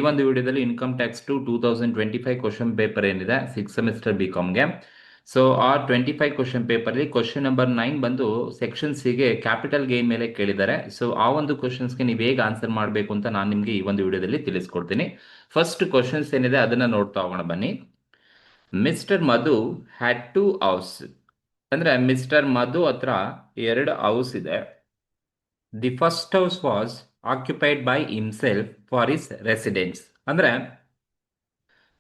ಒಂದು ವಿಡಿಯೋದಲ್ಲಿ income tax to 2025 question paper ಏನಿದೆ 6th ಸೆಮಿಸ್ಟರ್ ಬಿಕಾಮ್ಗೆ. ಸೊ ಆ 25 ಕ್ವಶನ್ ಪೇಪರ್ಲಿ ಕ್ವಶನ್ ನಂಬರ್ 9 ಬಂದು ಸೆಕ್ಷನ್ ಸಿಗೆ ಕ್ಯಾಪಿಟಲ್ ಗೇನ್ ಮೇಲೆ ಕೇಳಿದ್ದಾರೆ. ಸೊ ಆ ಒಂದು ಕ್ವಶನ್ಸ್ಗೆ ನೀವು ಹೇಗೆ ಆನ್ಸರ್ ಮಾಡಬೇಕು ಅಂತ ನಾನು ನಿಮಗೆ ಈ ಒಂದು ವಿಡಿಯೋದಲ್ಲಿ ತಿಳಿಸ್ಕೊಡ್ತೀನಿ. ಫಸ್ಟ್ ಕ್ವಶನ್ಸ್ ಏನಿದೆ ಅದನ್ನ ನೋಡ್ತಾ ಹೋಗೋಣ ಬನ್ನಿ. Mister Madhu had 2 house. ಅಂದ್ರೆ ಮಿಸ್ಟರ್ ಮಧು ಹತ್ರ 2 ಹೌಸ್ ಇದೆ. The first house was occupied by himself for his residence. ಅಂದ್ರೆ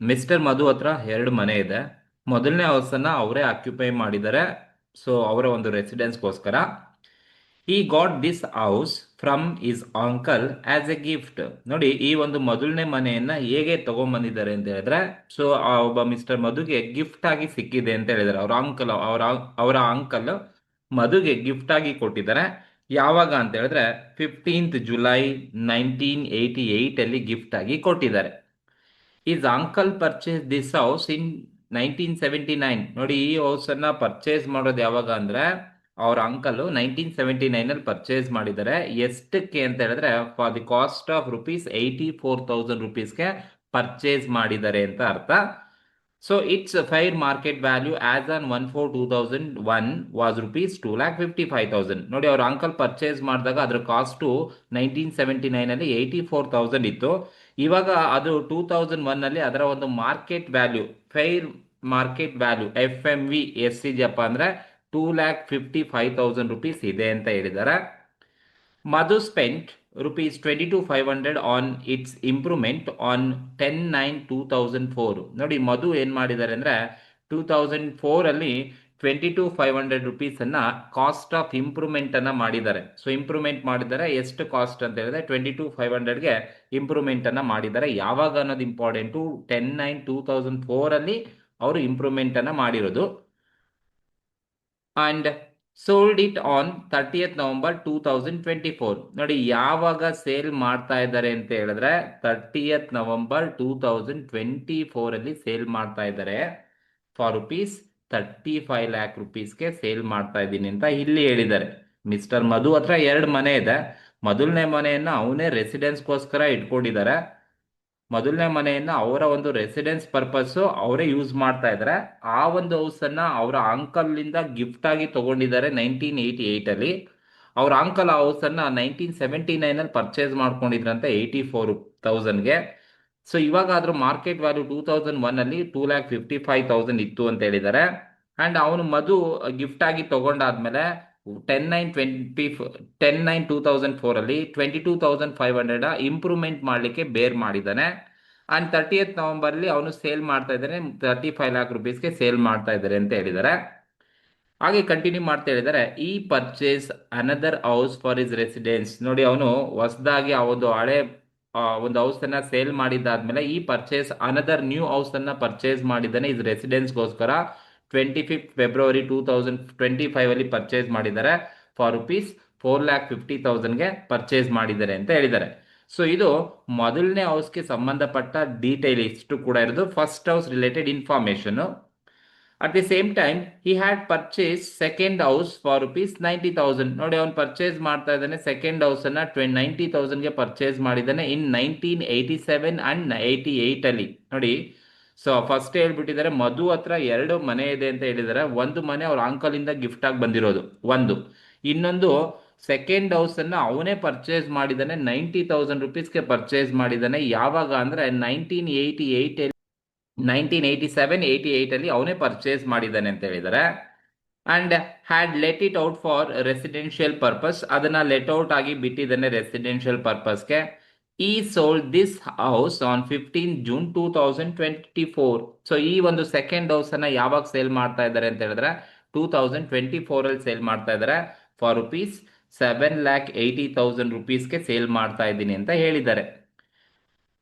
ಮಿಸ್ಟರ್ ಮಧು ಹತ್ರ 2 ಮನೆ ಇದೆ. ಮೊದಲನೇ ಹೌಸ್ ಅನ್ನ ಅವರೇ ಆಕ್ಯುಪೈ ಮಾಡಿದ್ದಾರೆ. ಸೊ ಅವರ ಒಂದು ರೆಸಿಡೆನ್ಸ್ಗೋಸ್ಕರ. ಈ got this house from is uncle as A gift. ನೋಡಿ, ಈ ಒಂದು ಮೊದಲನೇ ಮನೆಯನ್ನ ಹೇಗೆ ತಗೊಂಡ್ಬಂದಿದ್ದಾರೆ ಅಂತ ಹೇಳಿದ್ರೆ, ಸೊ ಆ ಒಬ್ಬ ಮಿಸ್ಟರ್ ಮಧುಗೆ ಗಿಫ್ಟ್ ಆಗಿ ಸಿಕ್ಕಿದೆ ಅಂತ ಹೇಳಿದ್ದಾರೆ. ಅವರ ಅಂಕಲ್ ಮಧುಗೆ ಗಿಫ್ಟ್ ಆಗಿ ಕೊಟ್ಟಿದ್ದಾರೆ. ಯಾವಾಗ ಅಂತ ಹೇಳಿದ್ರೆ 15th ಜುಲೈ 1988 ಅಲ್ಲಿ ಗಿಫ್ಟ್ ಆಗಿ ಕೊಟ್ಟಿದ್ದಾರೆ. Is uncle purchase this house in 1979. ನೋಡಿ, ಈ ಹೌಸ್ ಅನ್ನ ಪರ್ಚೇಸ್ ಮಾಡೋದು ಯಾವಾಗ ಅಂದ್ರೆ ಅವ್ರ ಅಂಕಲ್ 1979 ಅಲ್ಲಿ ಪರ್ಚೇಸ್ ಮಾಡಿದ್ದಾರೆ. ಎಷ್ಟಕ್ಕೆ ಅಂತ ಹೇಳಿದ್ರೆ for the cost of ₹84,000 purchase ಮಾಡಿದ್ದಾರೆ ಅಂತ ಅರ್ಥ. So it's fire market value as on 1/4/2001 was ₹2,55,000. ನೋಡಿ, ಅವ್ರ ಅಂಕಲ್ ಪರ್ಚೇಸ್ ಮಾಡಿದಾಗ ಅದರ ಕಾಸ್ಟು 1979 ಅಲ್ಲಿ 84,000 ಇತ್ತು. ಇವಾಗ ಅದು 2001 ಅಲ್ಲಿ ಅದರ ಒಂದು market value, fair market value FMV ಎಷ್ಟಿದೆಯಪ್ಪ ಅಂದ್ರೆ ₹2,55,000 ಇದೆ ಅಂತ ಹೇಳಿದ್ದಾರೆ. Madhu spent ₹22,500 on its improvement on 10/9/2004. ನೋಡಿ, ಮಧು ಏನ್ ಮಾಡಿದ್ದಾರೆ ಅಂದ್ರೆ 2004 ಅಲ್ಲಿ ₹22,500 ಅನ್ನ ಕಾಸ್ಟ್ ಆಫ್ ಇಂಪ್ರೂವ್ಮೆಂಟ್ ಅನ್ನ ಮಾಡಿದ್ದಾರೆ. ಸೊ ಇಂಪ್ರೂವ್ಮೆಂಟ್ ಮಾಡಿದ್ದಾರೆ. ಎಷ್ಟು ಕಾಸ್ಟ್ ಅಂತ ಹೇಳಿದ್ರೆ 22,500ಗೆ ಇಂಪ್ರೂವ್ಮೆಂಟ್ ಅನ್ನ ಮಾಡಿದ್ದಾರೆ. ಯಾವಾಗ ಅನ್ನೋದು ಇಂಪಾರ್ಟೆಂಟು, 10/9/2004 ಅಲ್ಲಿ ಅವರು ಇಂಪ್ರೂವ್ಮೆಂಟ್ ಅನ್ನ ಮಾಡಿರೋದು. And sold it on 30th November 2024. ನೋಡಿ, ಯಾವಾಗ ಸೇಲ್ ಮಾಡ್ತಾ ಇದ್ದಾರೆ ಅಂತ ಹೇಳಿದ್ರೆ 30th November 2024 ಅಲ್ಲಿ ಸೇಲ್ ಮಾಡ್ತಾ ಇದ್ದಾರೆ. ಫಾರ್ ₹35 lakh ಸೇಲ್ ಮಾಡ್ತಾ ಇದ್ದೀನಿ ಅಂತ ಇಲ್ಲಿ ಹೇಳಿದ್ದಾರೆ. ಮಿಸ್ಟರ್ ಮಧು ಹತ್ರ 2 ಮನೆ ಇದೆ. ಮೊದಲನೇ ಮನೆಯನ್ನ ಅವನೇ ರೆಸಿಡೆನ್ಸ್ಗೋಸ್ಕರ ಇಟ್ಕೊಂಡಿದ್ದಾರೆ. ಮೊದಲನೇ ಮನೆಯನ್ನ ಅವರ ಒಂದು ರೆಸಿಡೆನ್ಸ್ ಪರ್ಪಸ್ ಅವರೇ ಯೂಸ್ ಮಾಡ್ತಾ ಇದ್ದಾರೆ. ಆ ಒಂದು ಹೌಸ್ ಅನ್ನ ಅವರ ಅಂಕಲ್ ಇಂದ ಗಿಫ್ಟ್ ಆಗಿ ತಗೊಂಡಿದ್ದಾರೆ 1988 ಅಲ್ಲಿ. ಅವ್ರ ಅಂಕಲ್ ಆ ಹೌಸ್ ಅನ್ನ 1979 ಅಲ್ಲಿ ಪರ್ಚೇಸ್ ಮಾಡ್ಕೊಂಡಿದ್ರಂತೆ 84,000ಗೆ. ಸೊ ಇವಾಗ ಅದ್ರ ಮಾರ್ಕೆಟ್ ವ್ಯಾಲ್ಯೂ 2001 ಅಲ್ಲಿ 2,55,000 ಇತ್ತು ಅಂತ ಹೇಳಿದ್ದಾರೆ. ಅಂಡ್ ಅವನು ಮಧು ಗಿಫ್ಟ್ ಆಗಿ ತಗೊಂಡಾದ್ಮೇಲೆ 10/9/2004 ಅಲ್ಲಿ 22,500 ಇಂಪ್ರೂವ್ಮೆಂಟ್ ಮಾಡಲಿಕ್ಕೆ ಬೇರ್ ಮಾಡಿದ್ದಾನೆ. ಅಂಡ್ 30th November ಅಲ್ಲಿ ಅವನು ಸೇಲ್ ಮಾಡ್ತಾ ಇದ್ದಾನೆ, ₹35 lakh ಸೇಲ್ ಮಾಡ್ತಾ ಇದ್ದಾರೆ ಅಂತ ಹೇಳಿದ್ದಾರೆ. ಹಾಗೆ ಕಂಟಿನ್ಯೂ ಮಾಡ್ತಾ ಹೇಳಿದ್ದಾರೆ. ಈ purchase another house for his residence. ನೋಡಿ, ಅವನು ಹೊಸದಾಗಿ ಆ ಒಂದು ಹಳೆ ಒಂದು ಹೌಸ್ ಅನ್ನ ಸೇಲ್ ಮಾಡಿದ್ದಾದ್ಮೇಲೆ ಈ ಪರ್ಚೇಸ್ ಅನದರ್ ನ್ಯೂ ಹೌಸ್ ಅನ್ನ ಪರ್ಚೇಸ್ ಮಾಡಿದ್ದಾನೆ ಇಸ್ ರೆಸಿಡೆನ್ಸ್ಗೋಸ್ಕರ. 25th February 2025 ಅಲ್ಲಿ ಪರ್ಚೇಸ್ ಮಾಡಿದ್ದಾರೆ. ಫಾರ್ ₹4,50,000ಗೆ ಪರ್ಚೇಸ್ ಮಾಡಿದ್ದಾರೆ ಅಂತ ಹೇಳಿದ್ದಾರೆ. ಸೊ ಇದು ಮೊದಲನೇ ಹೌಸ್ಗೆ ಸಂಬಂಧಪಟ್ಟ ಡೀಟೇಲ್ ಇಷ್ಟು ಕೂಡ ಇರೋದು. First house related information. At the same time he had purchase second house for ₹90,000. ನೋಡಿ, ಅವನು ಪರ್ಚೇಸ್ ಮಾಡ್ತಾ ಇದ್ದಾನೆ ಸೆಕೆಂಡ್ ಹೌಸ್ ಅನ್ನ 90,000ಗೆ ಪರ್ಚೇಸ್ ಮಾಡಿದ್ದಾನೆ ಇನ್ 1987 ಅಂಡ್ 88 ಅಲ್ಲಿ. ನೋಡಿ, ಸೊ ಫಸ್ಟ್ ಹೇಳ್ಬಿಟ್ಟಿದ್ದಾರೆ ಮಧು ಹತ್ರ 2 ಮನೆ ಇದೆ ಅಂತ ಹೇಳಿದ್ದಾರೆ. ಒಂದು ಮನೆ ಅವ್ರ ಅಂಕಲ್ ಇಂದ ಗಿಫ್ಟ್ ಆಗಿ ಬಂದಿರೋದು ಒಂದು. ಇನ್ನೊಂದು ಸೆಕೆಂಡ್ ಹೌಸ್ ಅನ್ನ ಅವನೇ ಪರ್ಚೇಸ್ ಮಾಡಿದ್ದಾನೆ ₹90,000ಗೆ ಪರ್ಚೇಸ್ ಮಾಡಿದ್ದಾನೆ. ಯಾವಾಗ ಅಂದ್ರೆ 1987-88 ಅಲ್ಲಿ ಅವನೇ ಪರ್ಚೇಸ್ ಮಾಡಿದ್ದಾನೆ ಅಂತ ಹೇಳಿದ್ದಾರೆ. And had let it out for residential purpose. ಅದನ್ನ ಲೆಟ್ ಔಟ್ ಆಗಿ ಬಿಟ್ಟಿದ್ದಾನೆ ರೆಸಿಡೆನ್ಷಿಯಲ್ ಪರ್ಪಸ್ಗೆ. ಈ sold this house on 15th June 2024. So ಈ ಒಂದು ಸೆಕೆಂಡ್ ಹೌಸ್ ಅನ್ನ ಯಾವಾಗ ಸೇಲ್ ಮಾಡ್ತಾ ಇದ್ದಾರೆ ಅಂತ ಹೇಳಿದ್ರೆ 2024 ಅಲ್ಲಿ ಸೇಲ್ ಮಾಡ್ತಾ ಇದ್ದಾರೆ. ಫಾರ್ ₹7,80,000 ಸೇಲ್ ಮಾಡ್ತಾ ಇದ್ದೀನಿ ಅಂತ ಹೇಳಿದ್ದಾರೆ.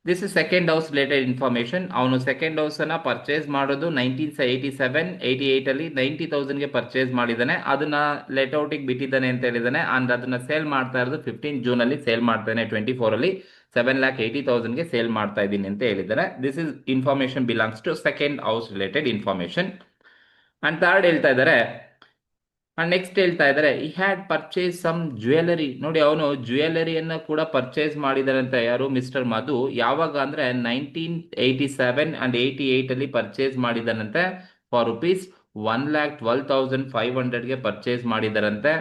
This is second house related information. ಅವನು ಸೆಕೆಂಡ್ ಹೌಸ್ ಅನ್ನ ಪರ್ಚೇಸ್ ಮಾಡೋದು 1987-88 ಅಲ್ಲಿ 90,000ಗೆ ಪರ್ಚೇಸ್ ಮಾಡಿದ್ದಾನೆ. ಅದನ್ನ ಲೆಟ್ ಔಟಿಗೆ ಬಿಟ್ಟಿದ್ದಾನೆ ಅಂತ ಹೇಳಿದ್ದಾನೆ. ಅಂಡ್ ಅದನ್ನ ಸೇಲ್ ಮಾಡ್ತಾ ಇರೋದು 15th June ಅಲ್ಲಿ ಸೇಲ್ ಮಾಡ್ತಾನೆ 24 ಅಲ್ಲಿ 7,80,000ಗೆ ಸೇಲ್ ಮಾಡ್ತಾ ಇದ್ದೀನಿ ಅಂತ ಹೇಳಿದ್ದಾರೆ. This is information belongs to second house related information. And third ಹೇಳ್ತಾ ಇದ್ದಾರೆ ಅಂಡ್ ನೆಕ್ಸ್ಟ್ ಹೇಳ್ತಾ ಇದ್ದಾರೆ he had purchase some jewellery. ನೋಡಿ ಅವನು ಜ್ಯುವೆಲರಿಯನ್ನ ಕೂಡ ಪರ್ಚೇಸ್ ಮಾಡಿದಾರಂತೆ, ಯಾರು ಮಿಸ್ಟರ್ ಮಧು. ಯಾವಾಗ ಅಂದ್ರೆ 1987 ಅಂಡ್ 88 ಅಲ್ಲಿ ಪರ್ಚೇಸ್ ಮಾಡಿದಾನಂತೆ ಫಾರ್ ₹1,12,500ಗೆ ಪರ್ಚೇಸ್ ಮಾಡಿದಾರಂತೆ.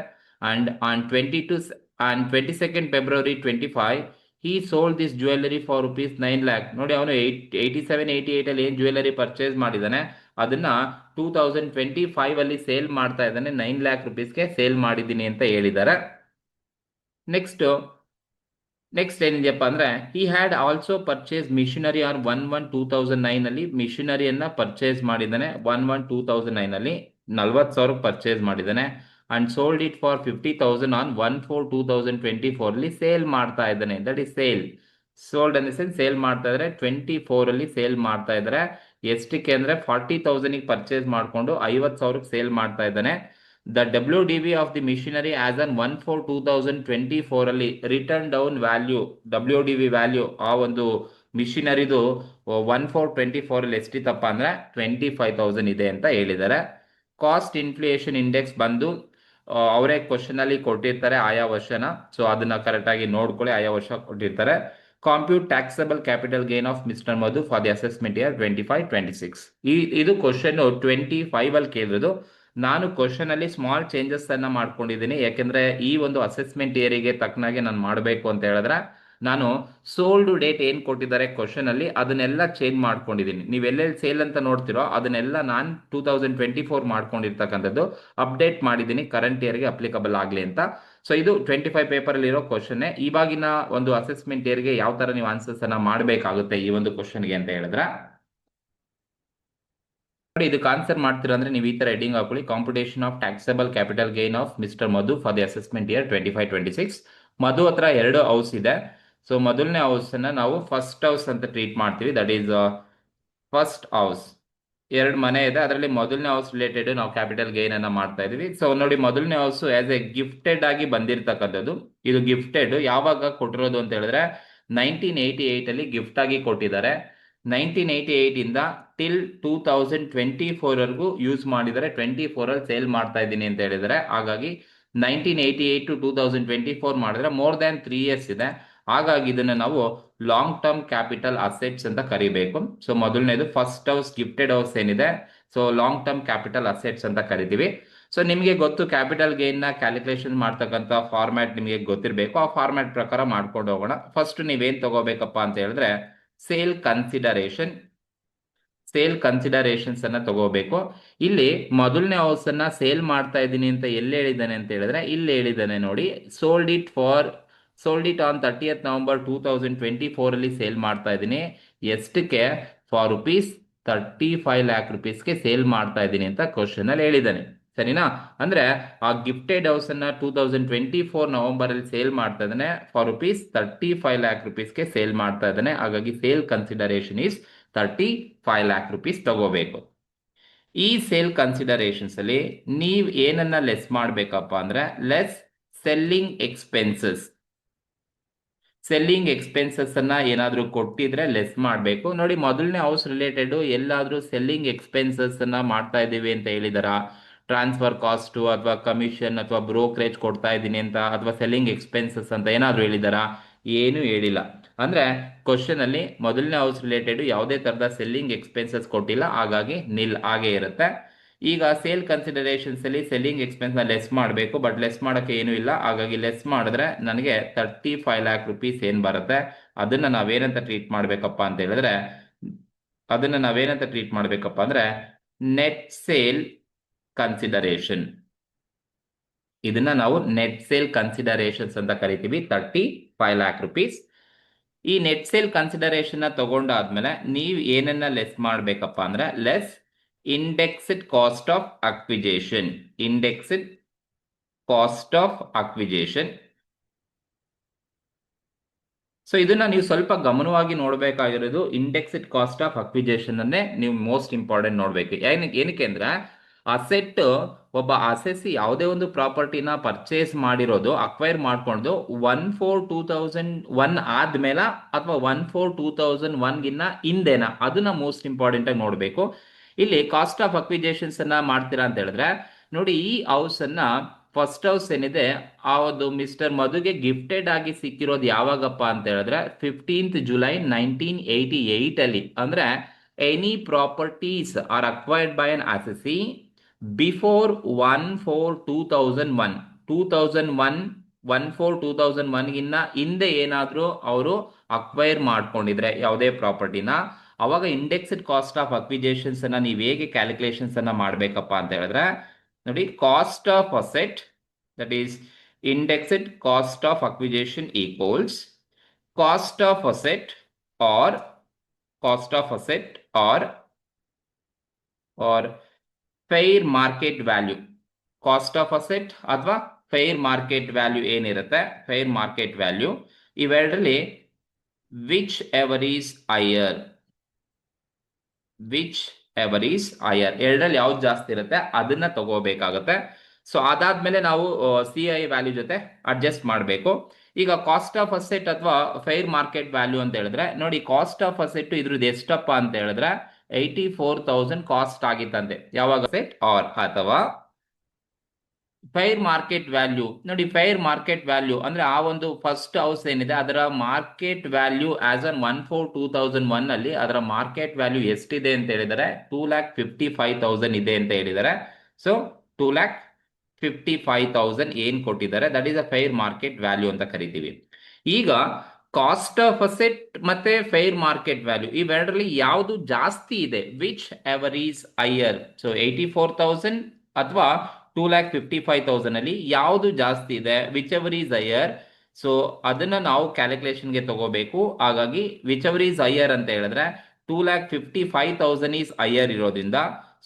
And on 22nd February 25 he sold this jewelry for ₹9 lakh. ನೋಡಿ ಅವನು 87-88 ಅಲ್ಲಿ ಏನ್ ಜ್ಯುವೆಲರಿ ಪರ್ಚೇಸ್ ಮಾಡಿದಾನೆ ಅದನ್ನ 2025 ಅಲ್ಲಿ ಸೇಲ್ ಮಾಡ್ತಾ ಇದ್ದಾನೆ, ₹9 lakh ಸೇಲ್ ಮಾಡಿದ್ದೀನಿ ಅಂತ ಹೇಳಿದ್ದಾರೆ. ನೆಕ್ಸ್ಟ್ ಏನಿದೆಯಪ್ಪ ಅಂದ್ರೆ he had also purchase machinery on 1/1/2009 ಅಲ್ಲಿ ಮಿಷನರಿಯನ್ನ ಪರ್ಚೇಸ್ ಮಾಡಿದ್ದಾನೆ. 1/1/2009 ಅಲ್ಲಿ 40,000 ಪರ್ಚೇಸ್ ಮಾಡಿದ್ದಾನೆ. And sold it for 50,000 on 1/4/2024 ಅಲ್ಲಿ ಸೇಲ್ ಮಾಡ್ತಾ ಇದ್ದಾನೆ. That is sale. Sold an sense sale ಮಾಡ್ತಾ ಇದ್ದಾರೆ, 24 ಅಲ್ಲಿ ಸೇಲ್ ಮಾಡ್ತಾ ಇದ್ದಾರೆ. ಎಷ್ಟಕ್ಕೆ ಅಂದ್ರೆ 40,000 ಪರ್ಚೇಸ್ ಮಾಡಿಕೊಂಡು 50,000 ಸೇಲ್ ಮಾಡ್ತಾ ಇದ್ದಾನೆ. The WDV of the machinery as on 1/4/2024 ಅಲ್ಲಿ written down value, WDV value ಆ ಒಂದು ಮಿಷನರಿದು 1/4/24 ಅಲ್ಲಿ ಎಷ್ಟಿತ್ತಪ್ಪ ಅಂದ್ರೆ 25,000 ಇದೆ ಅಂತ ಹೇಳಿದ್ದಾರೆ. ಕಾಸ್ಟ್ ಇನ್ಫ್ಲೇಷನ್ ಇಂಡೆಕ್ಸ್ ಬಂದು ಅವರೇ ಕ್ವಶನ್ ಅಲ್ಲಿ ಕೊಟ್ಟಿರ್ತಾರೆ ಆಯಾ ವರ್ಷನ, ಸೊ ಅದನ್ನ ಕರೆಕ್ಟ್ ಆಗಿ ನೋಡ್ಕೊಳ್ಳಿ, ಆಯಾ ವರ್ಷ ಕೊಟ್ಟಿರ್ತಾರೆ. Compute taxable capital gain of mister Madhu for the assessment year 25-26. ಇದು ಕ್ವಶನ್ 25 ಅಲ್ಲಿ ಕೇಳಿರೋದು. ನಾನು ಕ್ವಶನ್ ಅಲ್ಲಿ ಸ್ಮಾಲ್ ಚೇಂಜಸ್ ಅನ್ನ ಮಾಡ್ಕೊಂಡಿದ್ದೀನಿ, ಯಾಕೆಂದ್ರೆ ಈ ಒಂದು ಅಸೆಸ್ಮೆಂಟ್ ಇಯರಿಗೆ ತಕ್ಕನಾಗೆ ನಾನು ಮಾಡಬೇಕು ಅಂತ ಹೇಳಿದ್ರೆ ನಾನು ಸೋಲ್ಡ್ ಡೇಟ್ ಏನ್ ಕೊಟ್ಟಿದ್ದಾರೆ ಕ್ವಶನ್ ಅಲ್ಲಿ ಅದನ್ನೆಲ್ಲ ಚೇಂಜ್ ಮಾಡ್ಕೊಂಡಿದ್ದೀನಿ. ನೀವೆಲ್ಲೆಲ್ಲಿ ಸೇಲ್ ಅಂತ ನೋಡ್ತಿರೋ ಅದನ್ನೆಲ್ಲ ನಾನು 2024 ಮಾಡ್ಕೊಂಡಿರ್ತಕ್ಕಂಥದ್ದು ಅಪ್ಡೇಟ್ ಮಾಡಿದ್ದೀನಿ ಕರೆಂಟ್ ಇಯರ್ಗೆ ಅಪ್ಲಿಕಬಲ್ ಆಗಲಿ ಅಂತ. ಸೊ ಇದು 25 ಪೇಪರ್ ಅಲ್ಲಿ ಇರೋ ಕ್ವಶನ್. ಇವಾಗಿನ ಒಂದು ಅಸೆಸ್ಮೆಂಟ್ ಇಯರ್ಗೆ ಯಾವ ತರ ನೀವು ಆನ್ಸರ್ಸ್ ಅನ್ನ ಮಾಡಬೇಕಾಗುತ್ತೆ ಈ ಒಂದು ಕ್ವಶನ್ಗೆ ಅಂತ ಹೇಳಿದ್ರೆ ನೋಡಿ, ಇದಕ್ಕೆ ಆನ್ಸರ್ ಮಾಡ್ತೀರಾ ಅಂದ್ರೆ ನೀವು ಈ ತರ ಹೆಡಿಂಗ್ ಹಾಕೊಳ್ಳಿ, computation of taxable capital gain of mister Madhu for the assessment year 25-26. ಮಧು ಹತ್ರ 2 ಹೌಸ್ ಇದೆ. ಸೊ ಮೊದಲನೇ ಹೌಸ್ ಅನ್ನ ನಾವು ಫಸ್ಟ್ ಹೌಸ್ ಅಂತ ಟ್ರೀಟ್ ಮಾಡ್ತೀವಿ. That is first house. 2 ಮನೆ ಇದೆ, ಅದರಲ್ಲಿ ಮೊದಲನೇ ಹೌಸ್ ರಿಲೇಟೆಡ್ ನಾವು ಕ್ಯಾಪಿಟಲ್ ಗೇನ್ ಅನ್ನ ಮಾಡ್ತಾ ಇದೀವಿ. ಸೊ ನೋಡಿ, ಮೊದಲನೇ ಹೌಸ್ ಆಸ್ ಎ ಗಿಫ್ಟೆಡ್ ಆಗಿ ಬಂದಿರತಕ್ಕಂಥದ್ದು. ಇದು ಗಿಫ್ಟೆಡ್ ಯಾವಾಗ ಕೊಟ್ಟಿರೋದು ಅಂತ ಹೇಳಿದ್ರೆ 1988 ಅಲ್ಲಿ ಗಿಫ್ಟ್ ಆಗಿ ಕೊಟ್ಟಿದ್ದಾರೆ. 1988 ಇಂದ ಟಿಲ್ 2024 ವರೆಗೂ ಯೂಸ್ ಮಾಡಿದರೆ 24 ಅಲ್ಲಿ ಸೇಲ್ ಮಾಡ್ತಾ ಇದ್ದೀನಿ ಅಂತ ಹೇಳಿದರೆ. ಹಾಗಾಗಿ 1988 to 2024 ಮಾಡಿದ್ರೆ ಮೋರ್ ದ್ಯಾನ್ 3 ಇಯರ್ಸ್ ಇದೆ. ಹಾಗಾಗಿ ಇದನ್ನ ನಾವು ಲಾಂಗ್ ಟರ್ಮ್ ಕ್ಯಾಪಿಟಲ್ ಅಸೆಟ್ಸ್ ಅಂತ ಕರಿಬೇಕು. ಸೊ ಮೊದಲನೇದು ಫಸ್ಟ್ ಹೌಸ್ ಗಿಫ್ಟೆಡ್ ಹೌಸ್ ಏನಿದೆ, so long term capital assets ಅಂತ ಕರಿತೀವಿ. ಸೊ ನಿಮಗೆ ಗೊತ್ತು ಕ್ಯಾಪಿಟಲ್ ಗೇನ್ ನ ಕ್ಯಾಲ್ಕುಲೇಷನ್ ಮಾಡ್ತಕ್ಕಂಥ ಫಾರ್ಮ್ಯಾಟ್ ನಿಮಗೆ ಗೊತ್ತಿರಬೇಕು. ಆ ಫಾರ್ಮ್ಯಾಟ್ ಪ್ರಕಾರ ಮಾಡ್ಕೊಂಡು ಹೋಗೋಣ. ಫಸ್ಟ್ ನೀವೇನ್ ತಗೋಬೇಕಪ್ಪ ಅಂತ ಹೇಳಿದ್ರೆ ಸೇಲ್ ಕನ್ಸಿಡರೇಷನ್ಸ್ ಅನ್ನ ತಗೋಬೇಕು. ಇಲ್ಲಿ ಮೊದಲನೇ ಹೌಸ್ ಅನ್ನ ಸೇಲ್ ಮಾಡ್ತಾ ಇದ್ದೀನಿ ಅಂತ ಎಲ್ಲಿ ಹೇಳಿದ್ದಾನೆ ಅಂತ ಹೇಳಿದ್ರೆ ಇಲ್ಲಿ ಹೇಳಿದ್ದಾನೆ ನೋಡಿ, sold it on 30th November 2024 ಅಲ್ಲಿ ಸೇಲ್ ಮಾಡ್ತಾ ಇದ್ದೀನಿ. ಎಷ್ಟಕ್ಕೆ? ಫಾರ್ ₹35 lakh ಸೇಲ್ ಮಾಡ್ತಾ ಇದ್ದೀನಿ ಅಂತ ಕ್ವಶನ್ ಅಲ್ಲಿ ಹೇಳಿದ್ದಾನೆ. ಸರಿನಾ? ಅಂದ್ರೆ ಆ ಗಿಫ್ಟೆಡ್ ಹೌಸ್ ಅನ್ನ 2024 ನವೆಂಬರ್ ಅಲ್ಲಿ ಸೇಲ್ ಮಾಡ್ತಾ ಇದ್ದಾನೆ ಫಾರ್ ₹35 lakh ಸೇಲ್ ಮಾಡ್ತಾ ಇದ್ದಾನೆ. ಹಾಗಾಗಿ ಸೇಲ್ ಕನ್ಸಿಡರೇಷನ್ ಈಸ್ ₹35 lakh ತಗೋಬೇಕು. ಈ ಸೇಲ್ ಕನ್ಸಿಡರೇಷನ್ಸ್ ಅಲ್ಲಿ ನೀವ್ ಏನನ್ನ ಲೆಸ್ ಮಾಡ್ಬೇಕಪ್ಪ ಅಂದ್ರೆ ಲೆಸ್ ಸೆಲ್ಲಿಂಗ್ ಎಕ್ಸ್ಪೆನ್ಸಸ್ ಅನ್ನ ಏನಾದ್ರೂ ಕೊಟ್ಟಿದ್ರೆ ಲೆಸ್ ಮಾಡಬೇಕು. ನೋಡಿ, ಮೊದಲನೇ ಹೌಸ್ ರಿಲೇಟೆಡ್ ಎಲ್ಲಾದ್ರೂ ಸೆಲ್ಲಿಂಗ್ ಎಕ್ಸ್ಪೆನ್ಸಸ್ ಅನ್ನ ಮಾಡ್ತಾ ಇದೀವಿ ಅಂತ ಹೇಳಿದಾರ, ಟ್ರಾನ್ಸ್ಫರ್ ಕಾಸ್ಟ್ ಅಥವಾ ಕಮಿಷನ್ ಅಥವಾ ಬ್ರೋಕರೇಜ್ ಕೊಡ್ತಾ ಇದ್ದೀನಿ ಅಂತ ಅಥವಾ ಸೆಲ್ಲಿಂಗ್ ಎಕ್ಸ್ಪೆನ್ಸಸ್ ಅಂತ ಏನಾದ್ರು ಹೇಳಿದಾರ? ಏನು ಹೇಳಿಲ್ಲ. ಅಂದ್ರೆ ಕ್ವಶನ್ ಅಲ್ಲಿ ಮೊದಲನೇ ಹೌಸ್ ರಿಲೇಟೆಡ್ ಯಾವುದೇ ತರದ ಸೆಲ್ಲಿಂಗ್ ಎಕ್ಸ್ಪೆನ್ಸಸ್ ಕೊಟ್ಟಿಲ್ಲ, ಹಾಗಾಗಿ ನಿಲ್ ಹಾಗೆ ಇರುತ್ತೆ. ಈಗ ಸೇಲ್ ಕನ್ಸಿಡರೇಷನ್ಸ್ ಅಲ್ಲಿ ಸೆಲ್ಲಿಂಗ್ ಎಕ್ಸ್ಪೆನ್ಸ್ ನ ಲೆಸ್ ಮಾಡಬೇಕು, ಬಟ್ ಲೆಸ್ ಮಾಡಕ್ಕೆ ಏನು ಇಲ್ಲ. ಹಾಗಾಗಿ ಲೆಸ್ ಮಾಡಿದ್ರೆ ನನಗೆ ₹35 lakh ಏನ್ ಬರುತ್ತೆ ಅದನ್ನ ನಾವೇನಂತ ಟ್ರೀಟ್ ಮಾಡ್ಬೇಕಪ್ಪ ಅಂತ ಹೇಳಿದ್ರೆ ನೆಟ್ ಸೇಲ್ ಕನ್ಸಿಡರೇಷನ್. ಇದನ್ನ ನಾವು ನೆಟ್ ಸೇಲ್ ಕನ್ಸಿಡರೇಷನ್ಸ್ ಅಂತ ಕರಿತೀವಿ, ₹35 lakh. ಈ ನೆಟ್ ಸೇಲ್ ಕನ್ಸಿಡರೇಷನ್ ನ ತಗೊಂಡಾದ್ಮೇಲೆ ನೀವು ಏನನ್ನ ಲೆಸ್ ಮಾಡ್ಬೇಕಪ್ಪ ಅಂದ್ರೆ less indexed cost of acquisition. So ಇದನ್ನ ನೀವು ಸ್ವಲ್ಪ ಗಮನವಾಗಿ ನೋಡಬೇಕಾಗಿರೋದು, ಇಂಡೆಕ್ಸ್ಡ್ ಕಾಸ್ಟ್ ಆಫ್ ಅಕ್ವಿಜೇಷನ್ ಅನ್ನೇ ನೀವು ಮೋಸ್ಟ್ ಇಂಪಾರ್ಟೆಂಟ್ ನೋಡ್ಬೇಕು. ಏನಕ್ಕೆ ಅಂದ್ರೆ ಒಬ್ಬ ಅಸೆಸಿ ಯಾವುದೇ ಒಂದು ಪ್ರಾಪರ್ಟಿನ ಪರ್ಚೇಸ್ ಮಾಡಿರೋದು, ಅಕ್ವೈರ್ ಮಾಡ್ಕೊಂಡು 1/4/2001 ಆದ್ಮೇಲೆ ಅಥವಾ 1/4/2001 ಗಿನ್ನ ಹಿಂದೆನಾ, ಅದನ್ನ ಮೋಸ್ಟ್ ಇಂಪಾರ್ಟೆಂಟ್ ಆಗಿ ನೋಡ್ಬೇಕು. ಇಲ್ಲಿ ಕಾಸ್ಟ್ ಆಫ್ ಅಕ್ವಿಜೇಷನ್ಸ್ ಅನ್ನ ಮಾಡ್ತೀರಾ ಅಂತ ಹೇಳಿದ್ರೆ ನೋಡಿ ಈ ಹೌಸ್ ಅನ್ನ ಫಸ್ಟ್ ಹೌಸ್ ಏನಿದೆ ಆ ಒಂದು ಮಿಸ್ಟರ್ ಮಧುಗೆ ಗಿಫ್ಟೆಡ್ ಆಗಿ ಸಿಕ್ಕಿರೋದು ಯಾವಾಗಪ್ಪ ಅಂತ ಹೇಳಿದ್ರೆ 15th ಜುಲೈ 1988 ಅಲ್ಲಿ. ಅಂದ್ರೆ any properties are acquired by an assessee before 1/4/2001, 2001, 1/4/2001 ಗಿನ್ನ ಹಿಂದೆ ಏನಾದ್ರೂ ಅವರು ಅಕ್ವೈರ್ ಮಾಡ್ಕೊಂಡಿದ್ರೆ ಯಾವುದೇ ಪ್ರಾಪರ್ಟಿನ, ಅವಾಗ ಇಂಡೆಕ್ಸ್ಡ್ ಕಾಸ್ಟ್ ಆಫ್ ಅಕ್ವಿಜೇಷನ್ಸ್ ಅನ್ನ ನೀವು ಹೇಗೆ ಕ್ಯಾಲ್ಕುಲೇಷನ್ಸ್ ಅನ್ನ ಮಾಡ್ಬೇಕಪ್ಪ ಅಂತ ಹೇಳಿದ್ರೆ, ನೋಡಿ cost of asset, that is indexed cost of acquisition equals cost of asset or cost of asset or fair market value. Cost of asset ಅಥವಾ ಫೇರ್ ಮಾರ್ಕೆಟ್ ವ್ಯಾಲ್ಯೂ ಏನಿರುತ್ತೆ, ಫೇರ್ ಮಾರ್ಕೆಟ್ ವ್ಯಾಲ್ಯೂ, ಇವೆರಡರಲ್ಲಿ whichever is higher, whichever is higher, ಎರಡರಲ್ಲಿ ಯಾವ್ದು ಜಾಸ್ತಿ ಇರುತ್ತೆ ಅದನ್ನ ತಗೋಬೇಕಾಗುತ್ತೆ. So ಅದಾದ್ಮೇಲೆ ನಾವು ಸಿ ಐ ವ್ಯಾಲ್ಯೂ ಜೊತೆ ಅಡ್ಜಸ್ಟ್ ಮಾಡಬೇಕು. ಈಗ ಕಾಸ್ಟ್ ಆಫ್ ಅಸೆಟ್ ಅಥವಾ ಫೇರ್ ಮಾರ್ಕೆಟ್ ವ್ಯಾಲ್ಯೂ ಅಂತ ಹೇಳಿದ್ರೆ, ನೋಡಿ ಕಾಸ್ಟ್ ಆಫ್ ಅಸೆಟ್ ಇದ್ರದ್ದು ಎಷ್ಟಪ್ಪ ಅಂತ ಹೇಳಿದ್ರೆ 84,000 ಕಾಸ್ಟ್ ಆಗಿತ್ತಂತೆ ಯಾವಾಗ ಸೆಟ್ ಆರ್. ಅಥವಾ ಫೈರ್ ಮಾರ್ಕೆಟ್ ವ್ಯಾಲ್ಯೂ, ನೋಡಿ ಫೈರ್ ಮಾರ್ಕೆಟ್ ವ್ಯಾಲ್ಯೂ ಅಂದ್ರೆ ಆ ಒಂದು ಫಸ್ಟ್ ಹೌಸ್ ಏನಿದೆ ಅದರ ಮಾರ್ಕೆಟ್ ವ್ಯಾಲ್ಯೂ ಆಸ್ ಅನ್ 1/4/2001 ಅಲ್ಲಿ ಅದರ ಮಾರ್ಕೆಟ್ ವ್ಯಾಲ್ಯೂ ಎಷ್ಟಿದೆ ಅಂತ ಹೇಳಿದರೆ 2,55,000 ಇದೆ ಅಂತ ಹೇಳಿದ್ದಾರೆ. ಸೊ 2,55,000 ಏನ್ ಕೊಟ್ಟಿದ್ದಾರೆ, that is a fire market value ಅಂತ ಕರಿತೀವಿ. ಈಗ ಕಾಸ್ಟ್ ಆಫ್ ಅಸೆಟ್ ಮತ್ತೆ ಫೈರ್ ಮಾರ್ಕೆಟ್ ವ್ಯಾಲ್ಯೂ ಇವೆರಡರಲ್ಲಿ ಯಾವುದು ಜಾಸ್ತಿ ಇದೆ, which ever is higher. So 84,000 ಅಥವಾ 2,55,000 ಅಲ್ಲಿ ಯಾವುದು ಜಾಸ್ತಿ ಇದೆ, which ever is higher. So ಅದನ್ನ ನಾವು ಕ್ಯಾಲ್ಕುಲೇಷನ್ಗೆ ತಗೋಬೇಕು. ಹಾಗಾಗಿ ವಿಚ್ ಎವರ್ ಈಸ್ ಹೈಯರ್ ಅಂತ ಹೇಳಿದ್ರೆ 2,55,000 ಈಸ್ ಹೈಯರ್ ಇರೋದ್ರಿಂದ,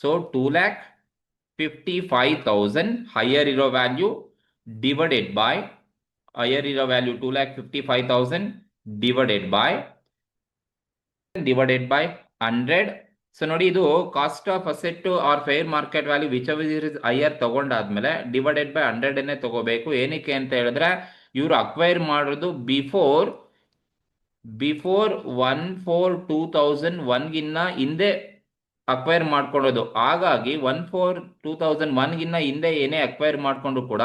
ಸೊ 2,55,000 ಹೈಯರ್ ಇರೋ value divided by higher is a value 2,55,000 divided by 100. So ನೋಡಿ ಇದು cost of asset or fair market value whichever is higher ತಗೊಂಡಾದ್ಮೇಲೆ ಡಿವೈಡೆಡ್ ಬೈ 100 ತಗೋಬೇಕು. ಏನಕ್ಕೆ ಅಂತ ಹೇಳಿದ್ರೆ ಇವರು ಅಕ್ವೈರ್ ಮಾಡೋದು ಬಿಫೋರ್ 1/4/2001 ಗಿನ್ನ ಹಿಂದೆ ಅಕ್ವೈರ್ ಮಾಡ್ಕೊಳ್ಳೋದು. ಹಾಗಾಗಿ 1/4/2001 ಗಿನ್ನ ಹಿಂದೆ ಏನೇ ಅಕ್ವೈರ್ ಮಾಡ್ಕೊಂಡು ಕೂಡ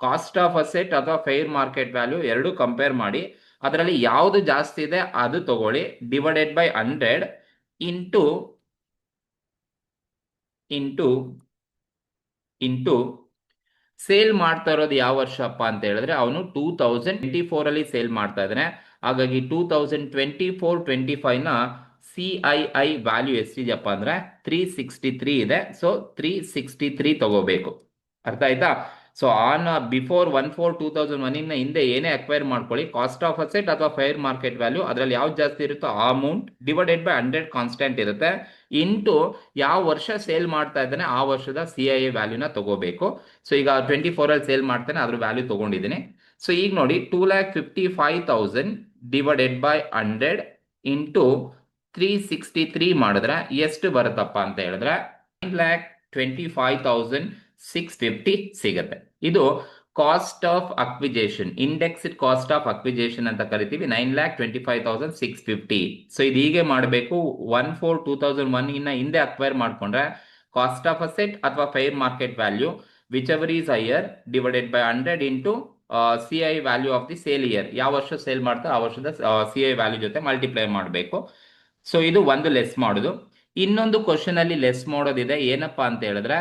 ಕಾಸ್ಟ್ ಆಫ್ ಅಸೆಟ್ ಅಥವಾ ಫೇರ್ ಮಾರ್ಕೆಟ್ ವ್ಯಾಲ್ಯೂ ಎರಡು ಕಂಪೇರ್ ಮಾಡಿ ಅದರಲ್ಲಿ ಯಾವುದು ಜಾಸ್ತಿ ಇದೆ ಅದು ತಗೊಳ್ಳಿ, ಡಿವೈಡೆಡ್ ಬೈ 100 ಇಂಟು ಸೇಲ್ ಮಾಡ್ತಾ ಇರೋದು ಯಾವ ವರ್ಷಪ್ಪ ಅಂತ ಹೇಳಿದ್ರೆ ಅವನು 2024 ಅಲ್ಲಿ ಸೇಲ್ ಮಾಡ್ತಾ ಇದ್ದಾನೆ. ಹಾಗಾಗಿ 2024-25 ನ CII ವ್ಯಾಲ್ಯೂ ಎಷ್ಟಿದೆಯಪ್ಪ ಅಂದ್ರೆ 363 ಇದೆ. ಸೊ 363 ತಗೋಬೇಕು. ಅರ್ಥ ಆಯ್ತಾ? ಸೊ ಆನ್ ಬಿಫೋರ್ 1/4/2001 ಹಿಂದೆ ಏನೇ ಅಕ್ವೈರ್ ಮಾಡ್ಕೊಳ್ಳಿ, ಕಾಸ್ಟ್ ಆಫ್ ಅಸೆಟ್ ಅಥವಾ ಫೇರ್ ಮಾರ್ಕೆಟ್ ವ್ಯಾಲ್ಯೂ ಅದರಲ್ಲಿ ಯಾವ್ದು ಜಾಸ್ತಿ ಇರುತ್ತೋ ಆ ಅಮೌಂಟ್ ಡಿವೈಡೆಡ್ ಬೈ 100 ಕಾನ್ಸ್ಟೆಂಟ್ ಇರುತ್ತೆ, ಇಂಟು ಯಾವ ವರ್ಷ ಸೇಲ್ ಮಾಡ್ತಾ ಇದ್ದಾನೆ ಆ ವರ್ಷದ CII ವ್ಯಾಲ್ಯೂನ ತಗೋಬೇಕು. ಸೊ ಈಗ 24 ಅಲ್ಲಿ ಸೇಲ್ ಮಾಡ್ತಾನೆ ಅದ್ರ ವ್ಯಾಲ್ಯೂ ತಗೊಂಡಿದ್ದೀನಿ. ಸೊ ಈಗ ನೋಡಿ 2,55,000 ಡಿವೈಡೆಡ್ ಬೈ 100 ಇಂಟು 363 ಮಾಡಿದ್ರೆ ಎಷ್ಟು ಬರುತ್ತಪ್ಪ ಅಂತ ಹೇಳಿದ್ರೆ 9,25,650 ಸಿಗುತ್ತೆ. ಇದು cost of acquisition, indexed cost of acquisition ಅಂತ ಕರಿತೀವಿ, 9,25,650. ಸೊ ಇದು ಹೀಗೆ ಮಾಡಬೇಕು. 1/4/2001 ಇನ್ನ ಹಿಂದೆ ಅಕ್ವೈರ್ ಮಾಡ್ಕೊಂಡ್ರೆ ಕಾಸ್ಟ್ ಆಫ್ ಅಸೆಟ್ ಅಥವಾ fair market value whichever is higher divided by 100 into CI value of the sale year, ಯಾವ ವರ್ಷ ಸೇಲ್ ಮಾಡ್ತಾ ಆ ವರ್ಷದ CI ವ್ಯಾಲ್ಯೂ ಜೊತೆ ಮಲ್ಟಿಪ್ಲೈ ಮಾಡಬೇಕು. ಸೊ ಇದು ಒಂದು ಲೆಸ್ ಮಾಡೋದು. ಇನ್ನೊಂದು ಕ್ವಶನ್ ಅಲ್ಲಿ ಲೆಸ್ ಮಾಡೋದಿದೆ. ಏನಪ್ಪಾ ಅಂತ ಹೇಳಿದ್ರೆ